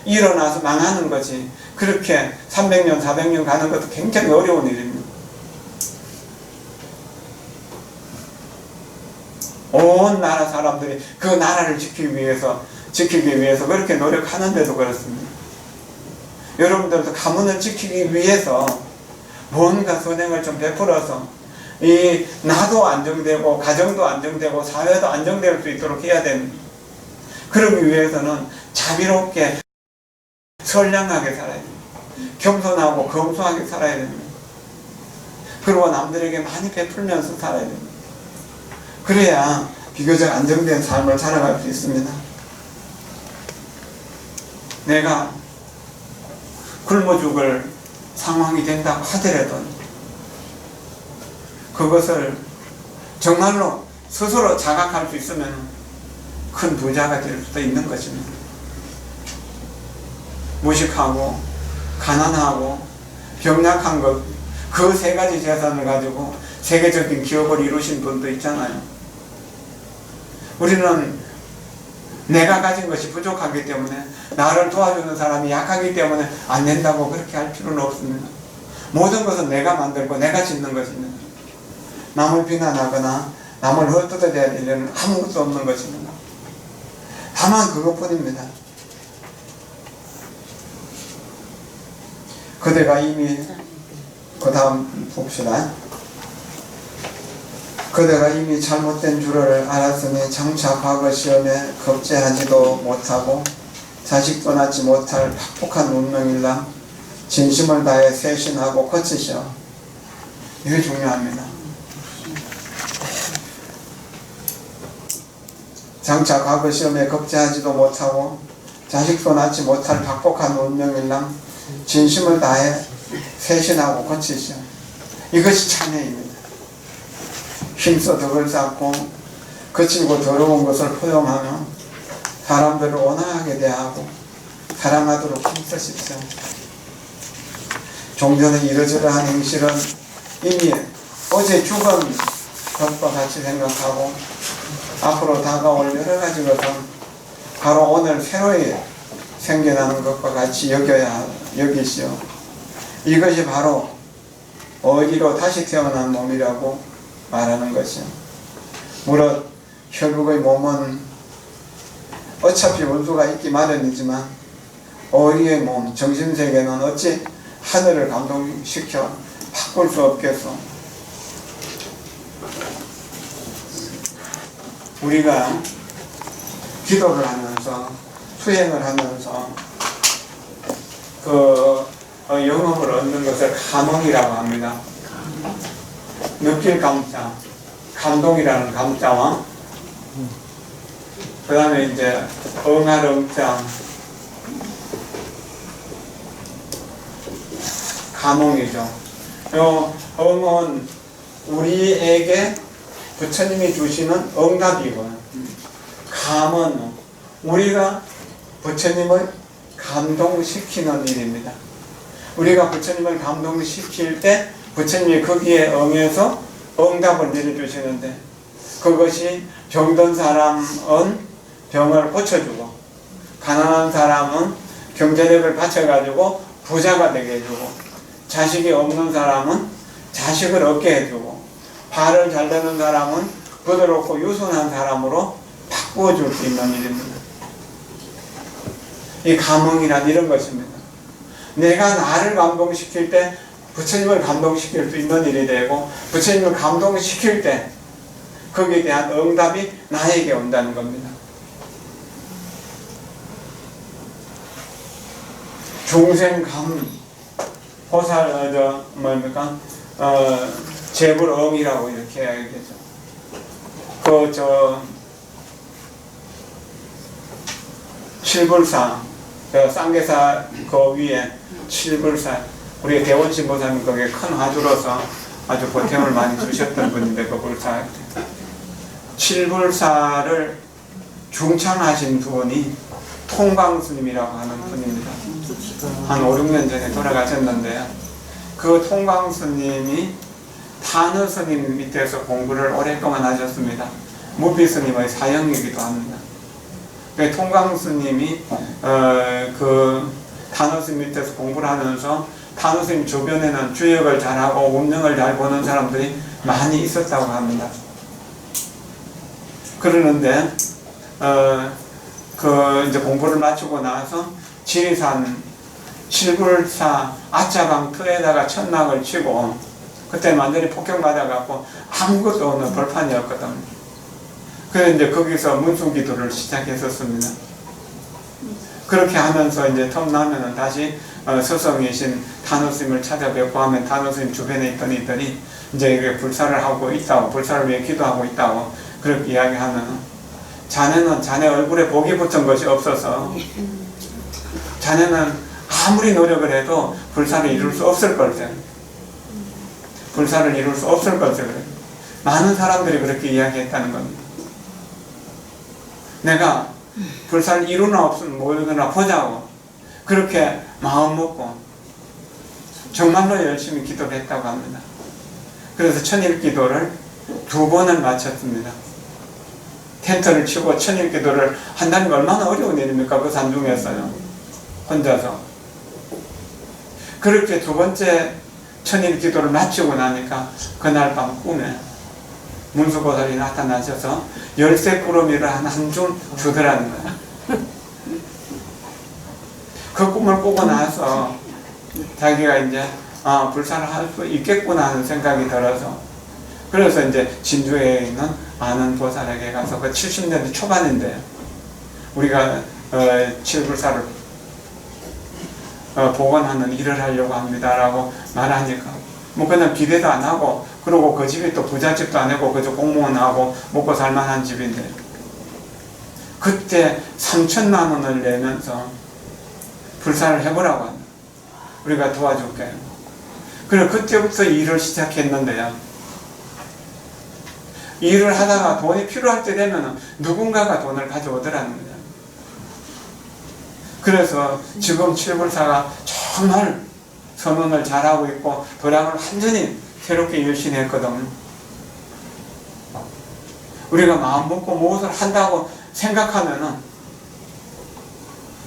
일어나서 망하는 것이 그렇게 300년 400년 가는 것도 굉장히 어려운 일입니다. 온 나라 사람들이 그 나라를 지키기 위해서 그렇게 노력하는데도 그렇습니다. 여러분들도 가문을 지키기 위해서 뭔가 선행을 좀 베풀어서 이 나도 안정되고 가정도 안정되고 사회도 안정될 수 있도록 해야 됩니다. 그러기 위해서는 자비롭게 선량하게 살아야 됩니다. 겸손하고 검소하게 살아야 됩니다. 그리고 남들에게 많이 베풀면서 살아야 됩니다. 그래야 비교적 안정된 삶을 살아갈 수 있습니다. 내가 굶어 죽을 상황이 된다고 하더라도 그것을 정말로 스스로 자각할 수 있으면 큰 부자가 될 수도 있는 것입니다. 무식하고 가난하고 병약한 것, 그 세 가지 재산을 가지고 세계적인 기업을 이루신 분도 있잖아요. 우리는 내가 가진 것이 부족하기 때문에 나를 도와주는 사람이 약하기 때문에 안 된다고 그렇게 할 필요는 없습니다. 모든 것은 내가 만들고 내가 짓는 것입니다. 남을 비난하거나 남을 헛뜯어대야 될 일은 아무것도 없는 것입니다. 다만 그것뿐입니다. 그대가 이미 그 다음 봅시다. 그대가 이미 잘못된 줄을 알았으니 장차 과거 시험에 겁제하지도 못하고 자식도 낳지 못할 박복한 운명일라 진심을 다해 쇄신하고 거치시오. 이게 중요합니다. 장차 과거 시험에 겁제하지도 못하고 자식도 낳지 못할 박복한 운명일라 진심을 다해 쇄신하고 거치시오. 이것이 참회입니다. 힘써 덕을 쌓고 거칠고 더러운 것을 포용하며 사람들을 온화하게 대하고 사랑하도록 힘쓰십시오. 종전의 이러저러한 행실은 이미 어제 죽은 것과 같이 생각하고 앞으로 다가올 여러 가지 것은 바로 오늘 새로이 생겨나는 것과 같이 여기시오. 이것이 바로 어디로 다시 태어난 몸이라고 말하는 것이요. 무릇 혈육의 몸은 어차피 원수가 있기 마련이지만 어리의 몸, 정신세계는 어찌 하늘을 감동시켜 바꿀 수 없겠소. 우리가 기도를 하면서 수행을 하면서 영업을 얻는 것을 감흥이라고 합니다. 느낄 감자, 감동이라는 감자와 그 다음에 이제 응할 응자, 감흥이죠. 응은 우리에게 부처님이 주시는 응답이고요. 감은 우리가 부처님을 감동시키는 일입니다. 우리가 부처님을 감동시킬 때 부처님이 거기에 응해서 응답을 내려주시는데 그것이 병든 사람은 병을 고쳐주고 가난한 사람은 경제력을 받쳐가지고 부자가 되게 해주고 자식이 없는 사람은 자식을 얻게 해주고 발을 잘 되는 사람은 부드럽고 유순한 사람으로 바꾸어줄 수 있는 일입니다. 이 감흥이란 이런 것입니다. 내가 나를 감동시킬 때 부처님을 감동시킬 수 있는 일이 되고 부처님을 감동시킬 때 거기에 대한 응답이 나에게 온다는 겁니다. 중생감 보살 재불응이라고 이렇게 해야겠죠. 칠불사, 그 쌍계사 그 위에 칠불사, 우리 대원신 보사님 거기에 큰 화두로서 아주 보탬을 많이 주셨던 분인데, 그 불사 칠불사를 중창하신 분이 통광스님이라고 하는 분입니다. 한 5, 6년 전에 돌아가셨는데요. 그 통광스님이 탄허스님 밑에서 공부를 오랫동안 하셨습니다. 무비스님의 사형이기도 합니다. 통광스님이 그 탄허스님 밑에서 공부를 하면서 탄허스님 주변에는 주역을 잘하고 운명을 잘 보는 사람들이 많이 있었다고 합니다. 그러는데 그 이제 공부를 마치고 나서 지리산 칠불사 아차강 터에다가 천막을 치고, 그때 완전히 폭격받아갖고 아무것도 없는 벌판이었거든. 그래서 이제 거기서 문수기도를 시작했었습니다. 그렇게 하면서 이제 텀나면은 다시 서성이신 탄허스님을 찾아뵙고 하면 탄허스님 주변에 있던 이들이 이제 이게 불사를 하고 있다고, 불사를 위해 기도하고 있다고 그렇게 이야기하면, 자네는 자네 얼굴에 복이 붙은 것이 없어서 자네는 아무리 노력을 해도 불사를 이룰 수 없을 걸세. 불사를 이룰 수 없을 걸세. 그래. 많은 사람들이 그렇게 이야기했다는 겁니다. 내가 불사를 이루나 없으면 모르거나 보자고 그렇게 마음 먹고 정말로 열심히 기도를 했다고 합니다. 그래서 천일 기도를 2번을 마쳤습니다. 텐트를 치고 천일 기도를 한다는 게 얼마나 어려운 일입니까? 그 산중에서요. 혼자서. 그렇게 2번째 천일 기도를 마치고 나니까 그날 밤 꿈에 문수보살이 나타나셔서 열쇠꾸러미를 한 줌 주더라는 거야. 그 꿈을 꾸고 나서 자기가 이제 불사를 할 수 있겠구나 하는 생각이 들어서, 그래서 이제 진주에 있는 아는 보살에게 가서, 그 70년대 초반인데 우리가 칠불사를 복원하는 일을 하려고 합니다라고 말하니까 뭐 그냥 기대도 안 하고, 그리고 그 집이 또 부잣집도 아니고 그저 공무원하고 먹고 살만한 집인데, 그때 3천만 원을 내면서 불사를 해보라고 합니다. 우리가 도와줄게. 그래 그때부터 일을 시작했는데요. 일을 하다가 돈이 필요할 때 되면 누군가가 돈을 가져오더라는 거예요. 그래서 지금 칠불사가 정말 선언을 잘하고 있고 도량을 완전히 새롭게 열심했거든요. 우리가 마음 먹고 무엇을 한다고 생각하면은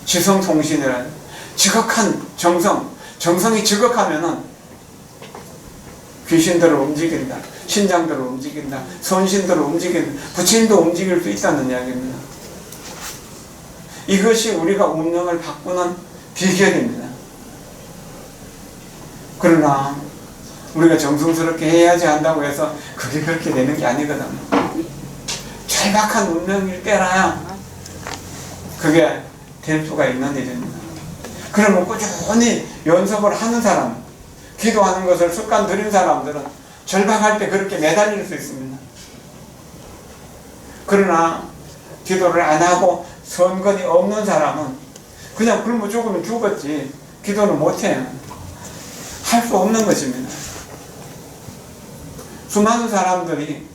지성통신이라는 지극한 정성이 지극하면은 귀신들을 움직인다, 신장들을 움직인다, 선신들을 움직인다, 부처님도 움직일 수 있다는 이야기입니다. 이것이 우리가 운명을 바꾸는 비결입니다. 그러나 우리가 정성스럽게 해야지 한다고 해서 그게 그렇게 되는 게 아니거든요. 절박한 운명일 때라야 그게 될 수가 있는 일입니다. 그러면 꾸준히 연습을 하는 사람, 기도하는 것을 습관 들인 사람들은 절박할 때 그렇게 매달릴 수 있습니다. 그러나 기도를 안 하고 선건이 없는 사람은 그냥 굶어 죽으면 죽었지 기도는 못해요. 할 수 없는 것입니다. 수많은 사람들이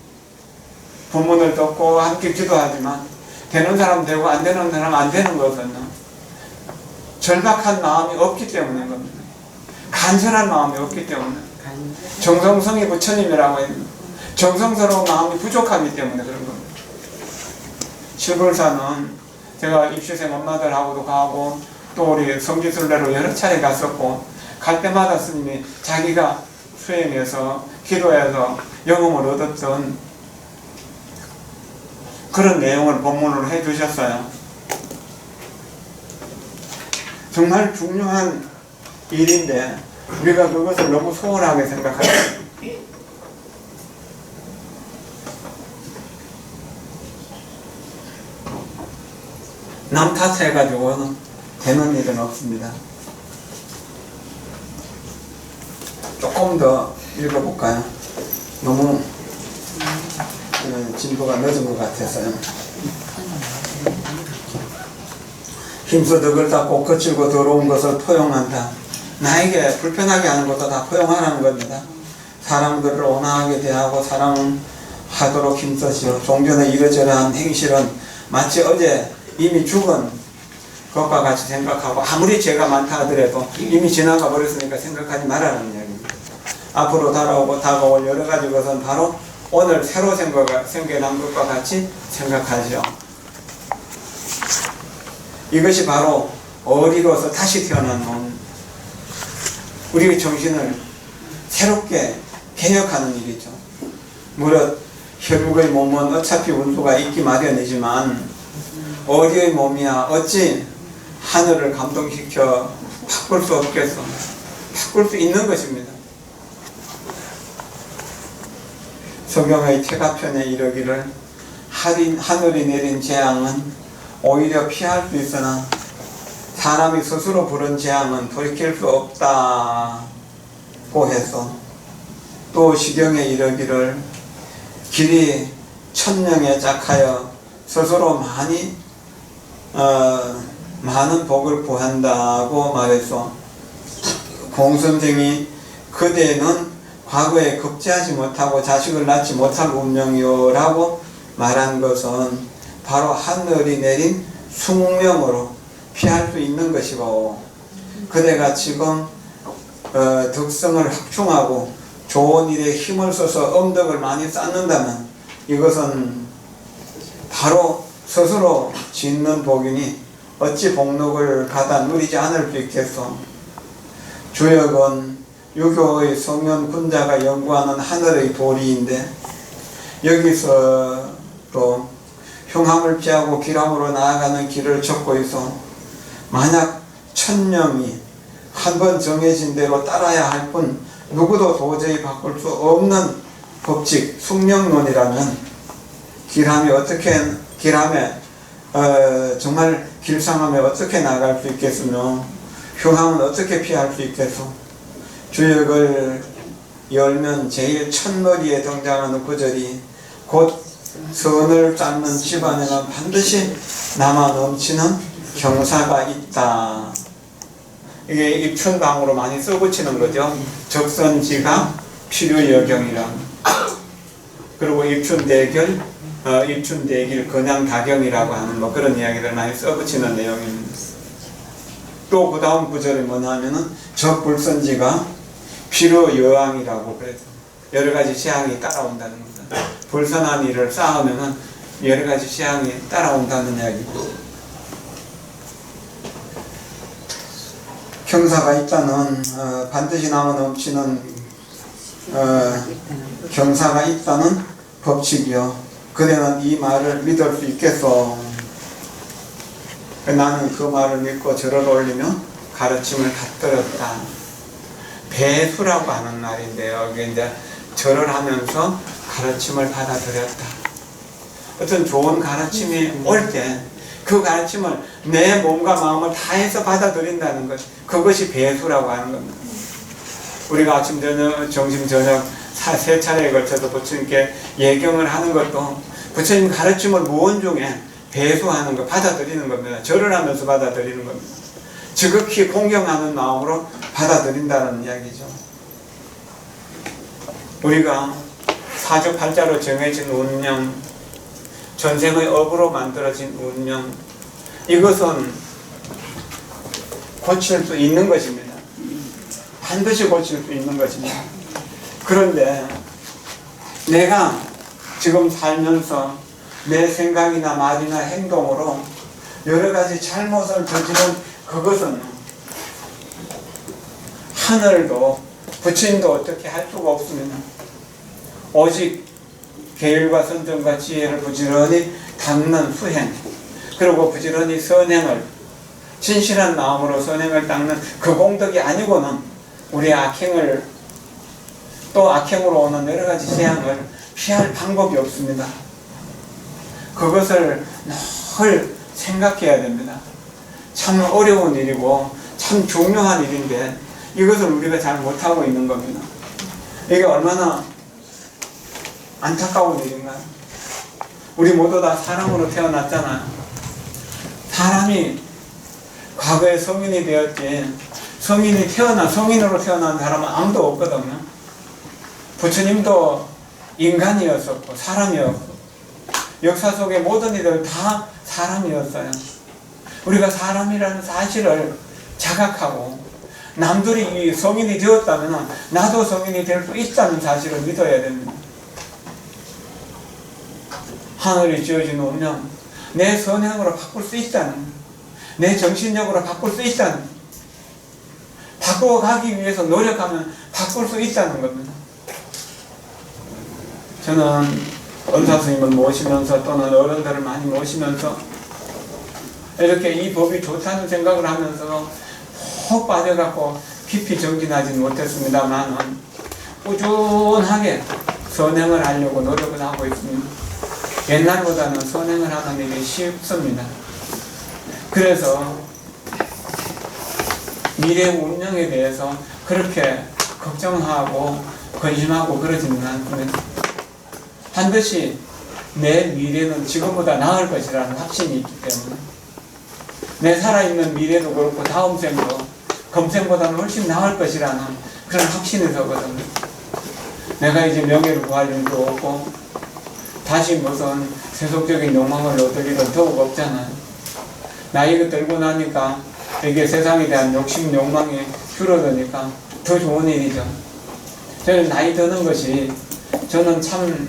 법문을 듣고 함께 기도하지만 되는 사람 되고 안 되는 사람 안 되는 것은 절박한 마음이 없기 때문인 겁니다. 간절한 마음이 없기 때문에. 정성성이 부처님이라고 합니다. 정성스러운 마음이 부족하기 때문에 그런 겁니다. 칠불사는 제가 입시생 엄마들하고도 가고 또 우리 성지순례로 여러 차례 갔었고, 갈 때마다 스님이 자기가 수행해서 기도해서 영험을 얻었던 그런 내용을 법문으로 해주셨어요. 정말 중요한 일인데 우리가 그것을 너무 소홀하게 생각하죠. 남 탓해가지고는 되는 일은 없습니다. 조금 더 읽어볼까요? 너무 진도가 늦은 것 같아서요. 힘써 덕을 닦고 거칠고 더러운 것을 포용한다. 나에게 불편하게 하는 것도 다 포용하라는 겁니다. 사람들을 온화하게 대하고 사랑하도록 힘쓰시오. 종전의 이러저러한 행실은 마치 어제 이미 죽은 것과 같이 생각하고, 아무리 죄가 많다 하더라도 이미 지나가 버렸으니까 생각하지 말라는 이야기입니다. 앞으로 다가올 여러 가지 것은 바로 오늘 새로 생겨난 것과 같이 생각하죠. 이것이 바로 어리로서 다시 태어난 몸, 우리의 정신을 새롭게 개혁하는 일이죠. 무릇 혈육의 몸은 어차피 운수가 있기 마련이지만 어리의 몸이야 어찌 하늘을 감동시켜 바꿀 수 없겠어. 바꿀 수 있는 것입니다. 성경의 태가편에 이르기를 하늘이 내린 재앙은 오히려 피할 수 있으나 사람이 스스로 부른 재앙은 돌이킬 수 없다고 해서, 또 시경에 이르기를 길이 천명에 짝하여 스스로 많은 복을 구한다고 말해서, 공선생이 그대는 과거에 급제하지 못하고 자식을 낳지 못할 운명이요 라고 말한 것은 바로 하늘이 내린 숙명으로 피할 수 있는 것이고, 그대가 지금 덕성을 확충하고 좋은 일에 힘을 써서 엄덕을 많이 쌓는다면 이것은 바로 스스로 짓는 복이니 어찌 복禄을 받아 누리지 않을 수 있겠소. 주역은 유교의 성면 군자가 연구하는 하늘의 도리인데, 여기서도 흉함을 피하고 기람으로 나아가는 길을 쫓고 있어 만약 천명이 한 번 정해진 대로 따라야 할 뿐 누구도 도저히 바꿀 수 없는 법칙, 숙명론이라면 길함에 정말 길상함에 어떻게 나갈 수 있겠으며 흉함은 어떻게 피할 수 있겠소. 주역을 열면 제일 첫머리에 등장하는 구절이 곧 선을 쌓는 집안에는 반드시 남아 넘치는 경사가 있다. 이게 입춘방으로 많이 써붙이는 거죠. 적선지가 필요여경이라. 그리고 입춘대길, 건양다경이라고 하는 뭐 그런 이야기를 많이 써붙이는 내용입니다. 또 그 다음 구절이 뭐냐면은 적불선지가 필요여왕이라고 그래서 여러 가지 재앙이 따라온다는 겁니다. 불선한 일을 쌓으면은 여러 가지 재앙이 따라온다는 이야기입니다. 경사가 있다는 반드시 남아 넘치는 경사가 있다는 법칙이요. 그대는 이 말을 믿을 수 있겠소. 나는 그 말을 믿고 절을 올리며 가르침을 받들었다. 배수라고 하는 말인데요. 이게 이제 절을 하면서 가르침을 받아들였다. 어떤 좋은 가르침이 올 때 그 가르침을 내 몸과 마음을 다해서 받아들인다는 것, 그것이 배수라고 하는 겁니다. 우리가 아침, 저녁, 점심, 저녁 세 차례에 걸쳐서 부처님께 예경을 하는 것도 부처님 가르침을 무언 중에 배수하는 것, 받아들이는 겁니다. 절을 하면서 받아들이는 겁니다. 지극히 공경하는 마음으로 받아들인다는 이야기죠. 우리가 사주팔자로 정해진 운명, 전생의 업으로 만들어진 운명, 이것은 고칠 수 있는 것입니다. 반드시 고칠 수 있는 것입니다. 그런데 내가 지금 살면서 내 생각이나 말이나 행동으로 여러 가지 잘못을 저지른 그것은 하늘도 부처님도 어떻게 할 수가 없습니다. 오직 계율과 선정과 지혜를 부지런히 닦는 수행, 그리고 부지런히 선행을, 진실한 마음으로 선행을 닦는 그 공덕이 아니고는 우리의 악행을, 또 악행으로 오는 여러 가지 재앙을 피할 방법이 없습니다. 그것을 늘 생각해야 됩니다. 참 어려운 일이고 참 중요한 일인데 이것을 우리가 잘 못하고 있는 겁니다. 이게 얼마나 안타까운 일인가요? 우리 모두 다 사람으로 태어났잖아요. 사람이 과거에 성인이 되었지 성인으로 태어난 사람은 아무도 없거든요. 부처님도 인간이었었고 사람이었고 역사 속의 모든 이들 다 사람이었어요. 우리가 사람이라는 사실을 자각하고 남들이 성인이 되었다면 나도 성인이 될 수 있다는 사실을 믿어야 됩니다. 하늘이 지어진 운명, 내 선행으로 바꿀 수 있다는, 내 정신력으로 바꿀 수 있다는, 바꿔가기 위해서 노력하면 바꿀 수 있다는 겁니다. 저는 은사 스님을 모시면서 또는 어른들을 많이 모시면서 이렇게 이 법이 좋다는 생각을 하면서 푹 빠져갖고 깊이 정진하지는 못했습니다만 꾸준하게 선행을 하려고 노력을 하고 있습니다. 옛날보다는 선행을 하는 일이 쉽습니다. 그래서 미래 운명에 대해서 그렇게 걱정하고 근심하고 그러지는 않습니다. 반드시 내 미래는 지금보다 나을 것이라는 확신이 있기 때문에 내 살아있는 미래도 그렇고 다음 생도 금생보다는 훨씬 나을 것이라는 그런 확신이 서거든요. 내가 이제 명예를 구할 일도 없고 다시 무슨 세속적인 욕망을 얻을 일은 더욱 없잖아요. 나이가 들고 나니까 이게 세상에 대한 욕심, 욕망이 줄어드니까 더 좋은 일이죠. 저는 나이 드는 것이 저는 참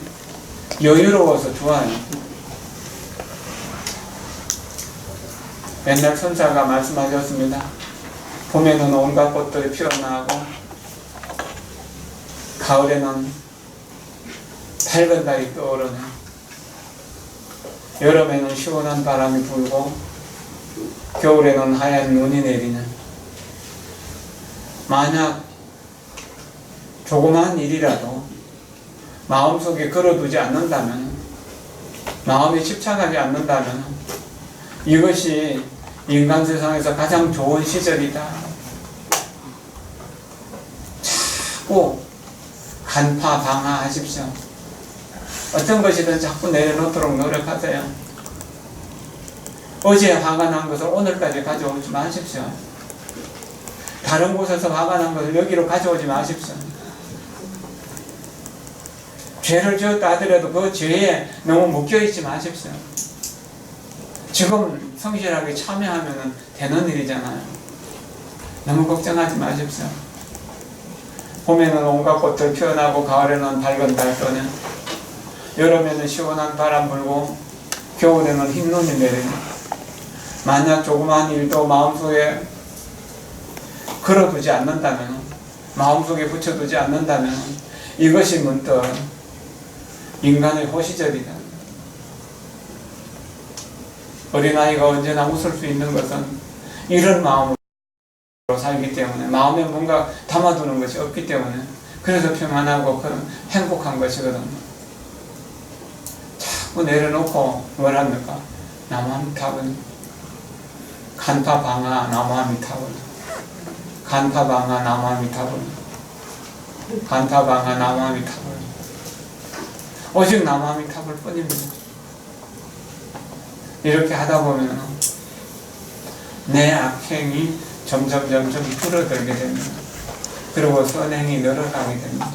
여유로워서 좋아요. 옛날 선사가 말씀하셨습니다. 봄에는 온갖 꽃들이 피어나고 가을에는 밝은 달이 떠오르네. 여름에는 시원한 바람이 불고 겨울에는 하얀 눈이 내리네. 만약 조그마한 일이라도 마음속에 걸어두지 않는다면, 마음에 집착하지 않는다면 이것이 인간 세상에서 가장 좋은 시절이다. 자꾸 간파방화하십시오. 어떤 것이든 자꾸 내려놓도록 노력하세요. 어제 화가 난 것을 오늘까지 가져오지 마십시오. 다른 곳에서 화가 난 것을 여기로 가져오지 마십시오. 죄를 지었다 하더라도 그 죄에 너무 묶여있지 마십시오. 지금 성실하게 참여하면 되는 일이잖아요. 너무 걱정하지 마십시오. 봄에는 온갖 꽃들 피어나고 가을에는 밝은 달 떠네. 여름에는 시원한 바람 불고 겨울에는 흰 눈이 내리네. 만약 조그마한 일도 마음속에 걸어두지 않는다면, 마음속에 붙여두지 않는다면 이것이 문득 인간의 호시절이다. 어린아이가 언제나 웃을 수 있는 것은 이런 마음으로 살기 때문에, 마음에 뭔가 담아두는 것이 없기 때문에, 그래서 평안하고 그런 행복한 것이거든요. 자꾸 내려놓고 뭘 합니까? 나무아미타불, 간파방아 나무아미타불, 간파방아 나무아미타불, 간파방아 나무아미타불, 오직 나무아미타불 뿐입니다. 이렇게 하다 보면 내 악행이 점점 줄어들게 됩니다. 그리고 선행이 늘어가게 됩니다.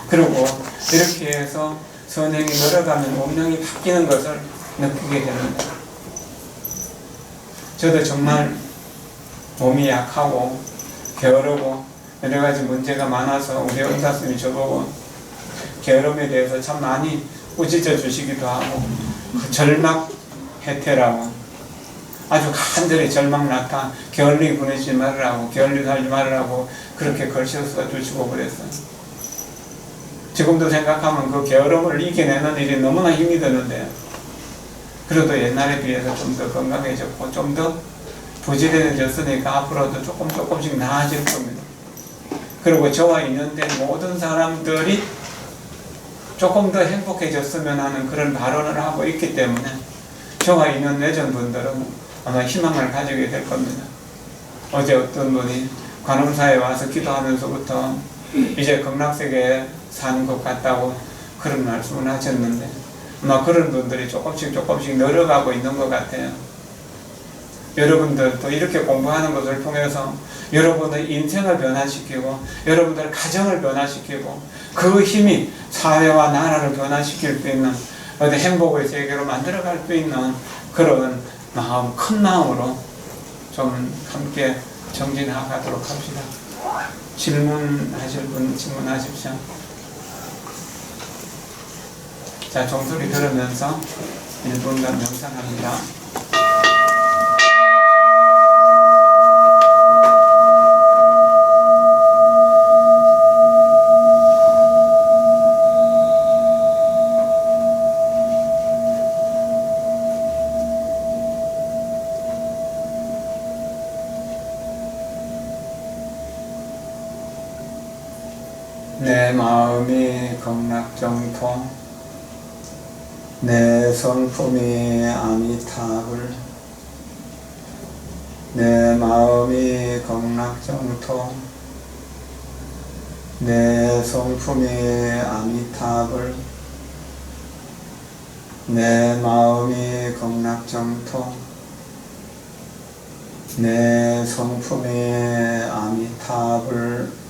그리고 이렇게 해서 선행이 늘어가면 운명이 바뀌는 것을 느끼게 됩니다. 저도 정말 몸이 약하고 게으르고 여러 가지 문제가 많아서 우리 은사스님이 저보고 게으름에 대해서 참 많이 꾸짖어 주시기도 하고, 절막해태라고, 아주 간절히 절망 나타, 게을리 보내지 말으라고, 게을리 살지 말으라고 그렇게 글씨 써 주시고 그랬어요. 지금도 생각하면 그 게으름을 이겨내는 일이 너무나 힘이 드는데, 그래도 옛날에 비해서 좀 더 건강해졌고 좀 더 부지런해졌으니까 앞으로도 조금씩 나아질 겁니다. 그리고 저와 인연된 모든 사람들이 조금 더 행복해졌으면 하는 그런 발언을 하고 있기 때문에 저와 인연 맺은 분들은 아마 희망을 가지게 될 겁니다. 어제 어떤 분이 관음사에 와서 기도하면서부터 이제 극락세계에 사는 것 같다고 그런 말씀을 하셨는데, 아마 그런 분들이 조금씩 늘어가고 있는 것 같아요. 여러분들도 이렇게 공부하는 것을 통해서 여러분의 인생을 변화시키고 여러분들의 가정을 변화시키고 그 힘이 사회와 나라를 변화시킬 수 있는 어디 행복의 세계로 만들어갈 수 있는 그런 마음, 큰 마음으로 좀 함께 정진하도록 합시다. 질문하실 분 질문하십시오. 자, 종소리 들으면서 1분간 명상합니다. 내 마음이 극락정통, 내 성품이 아미타불. 내 마음이 극락정통, 내 성품이 아미타불. 내 마음이 극락정통, 내 성품이 아미타불.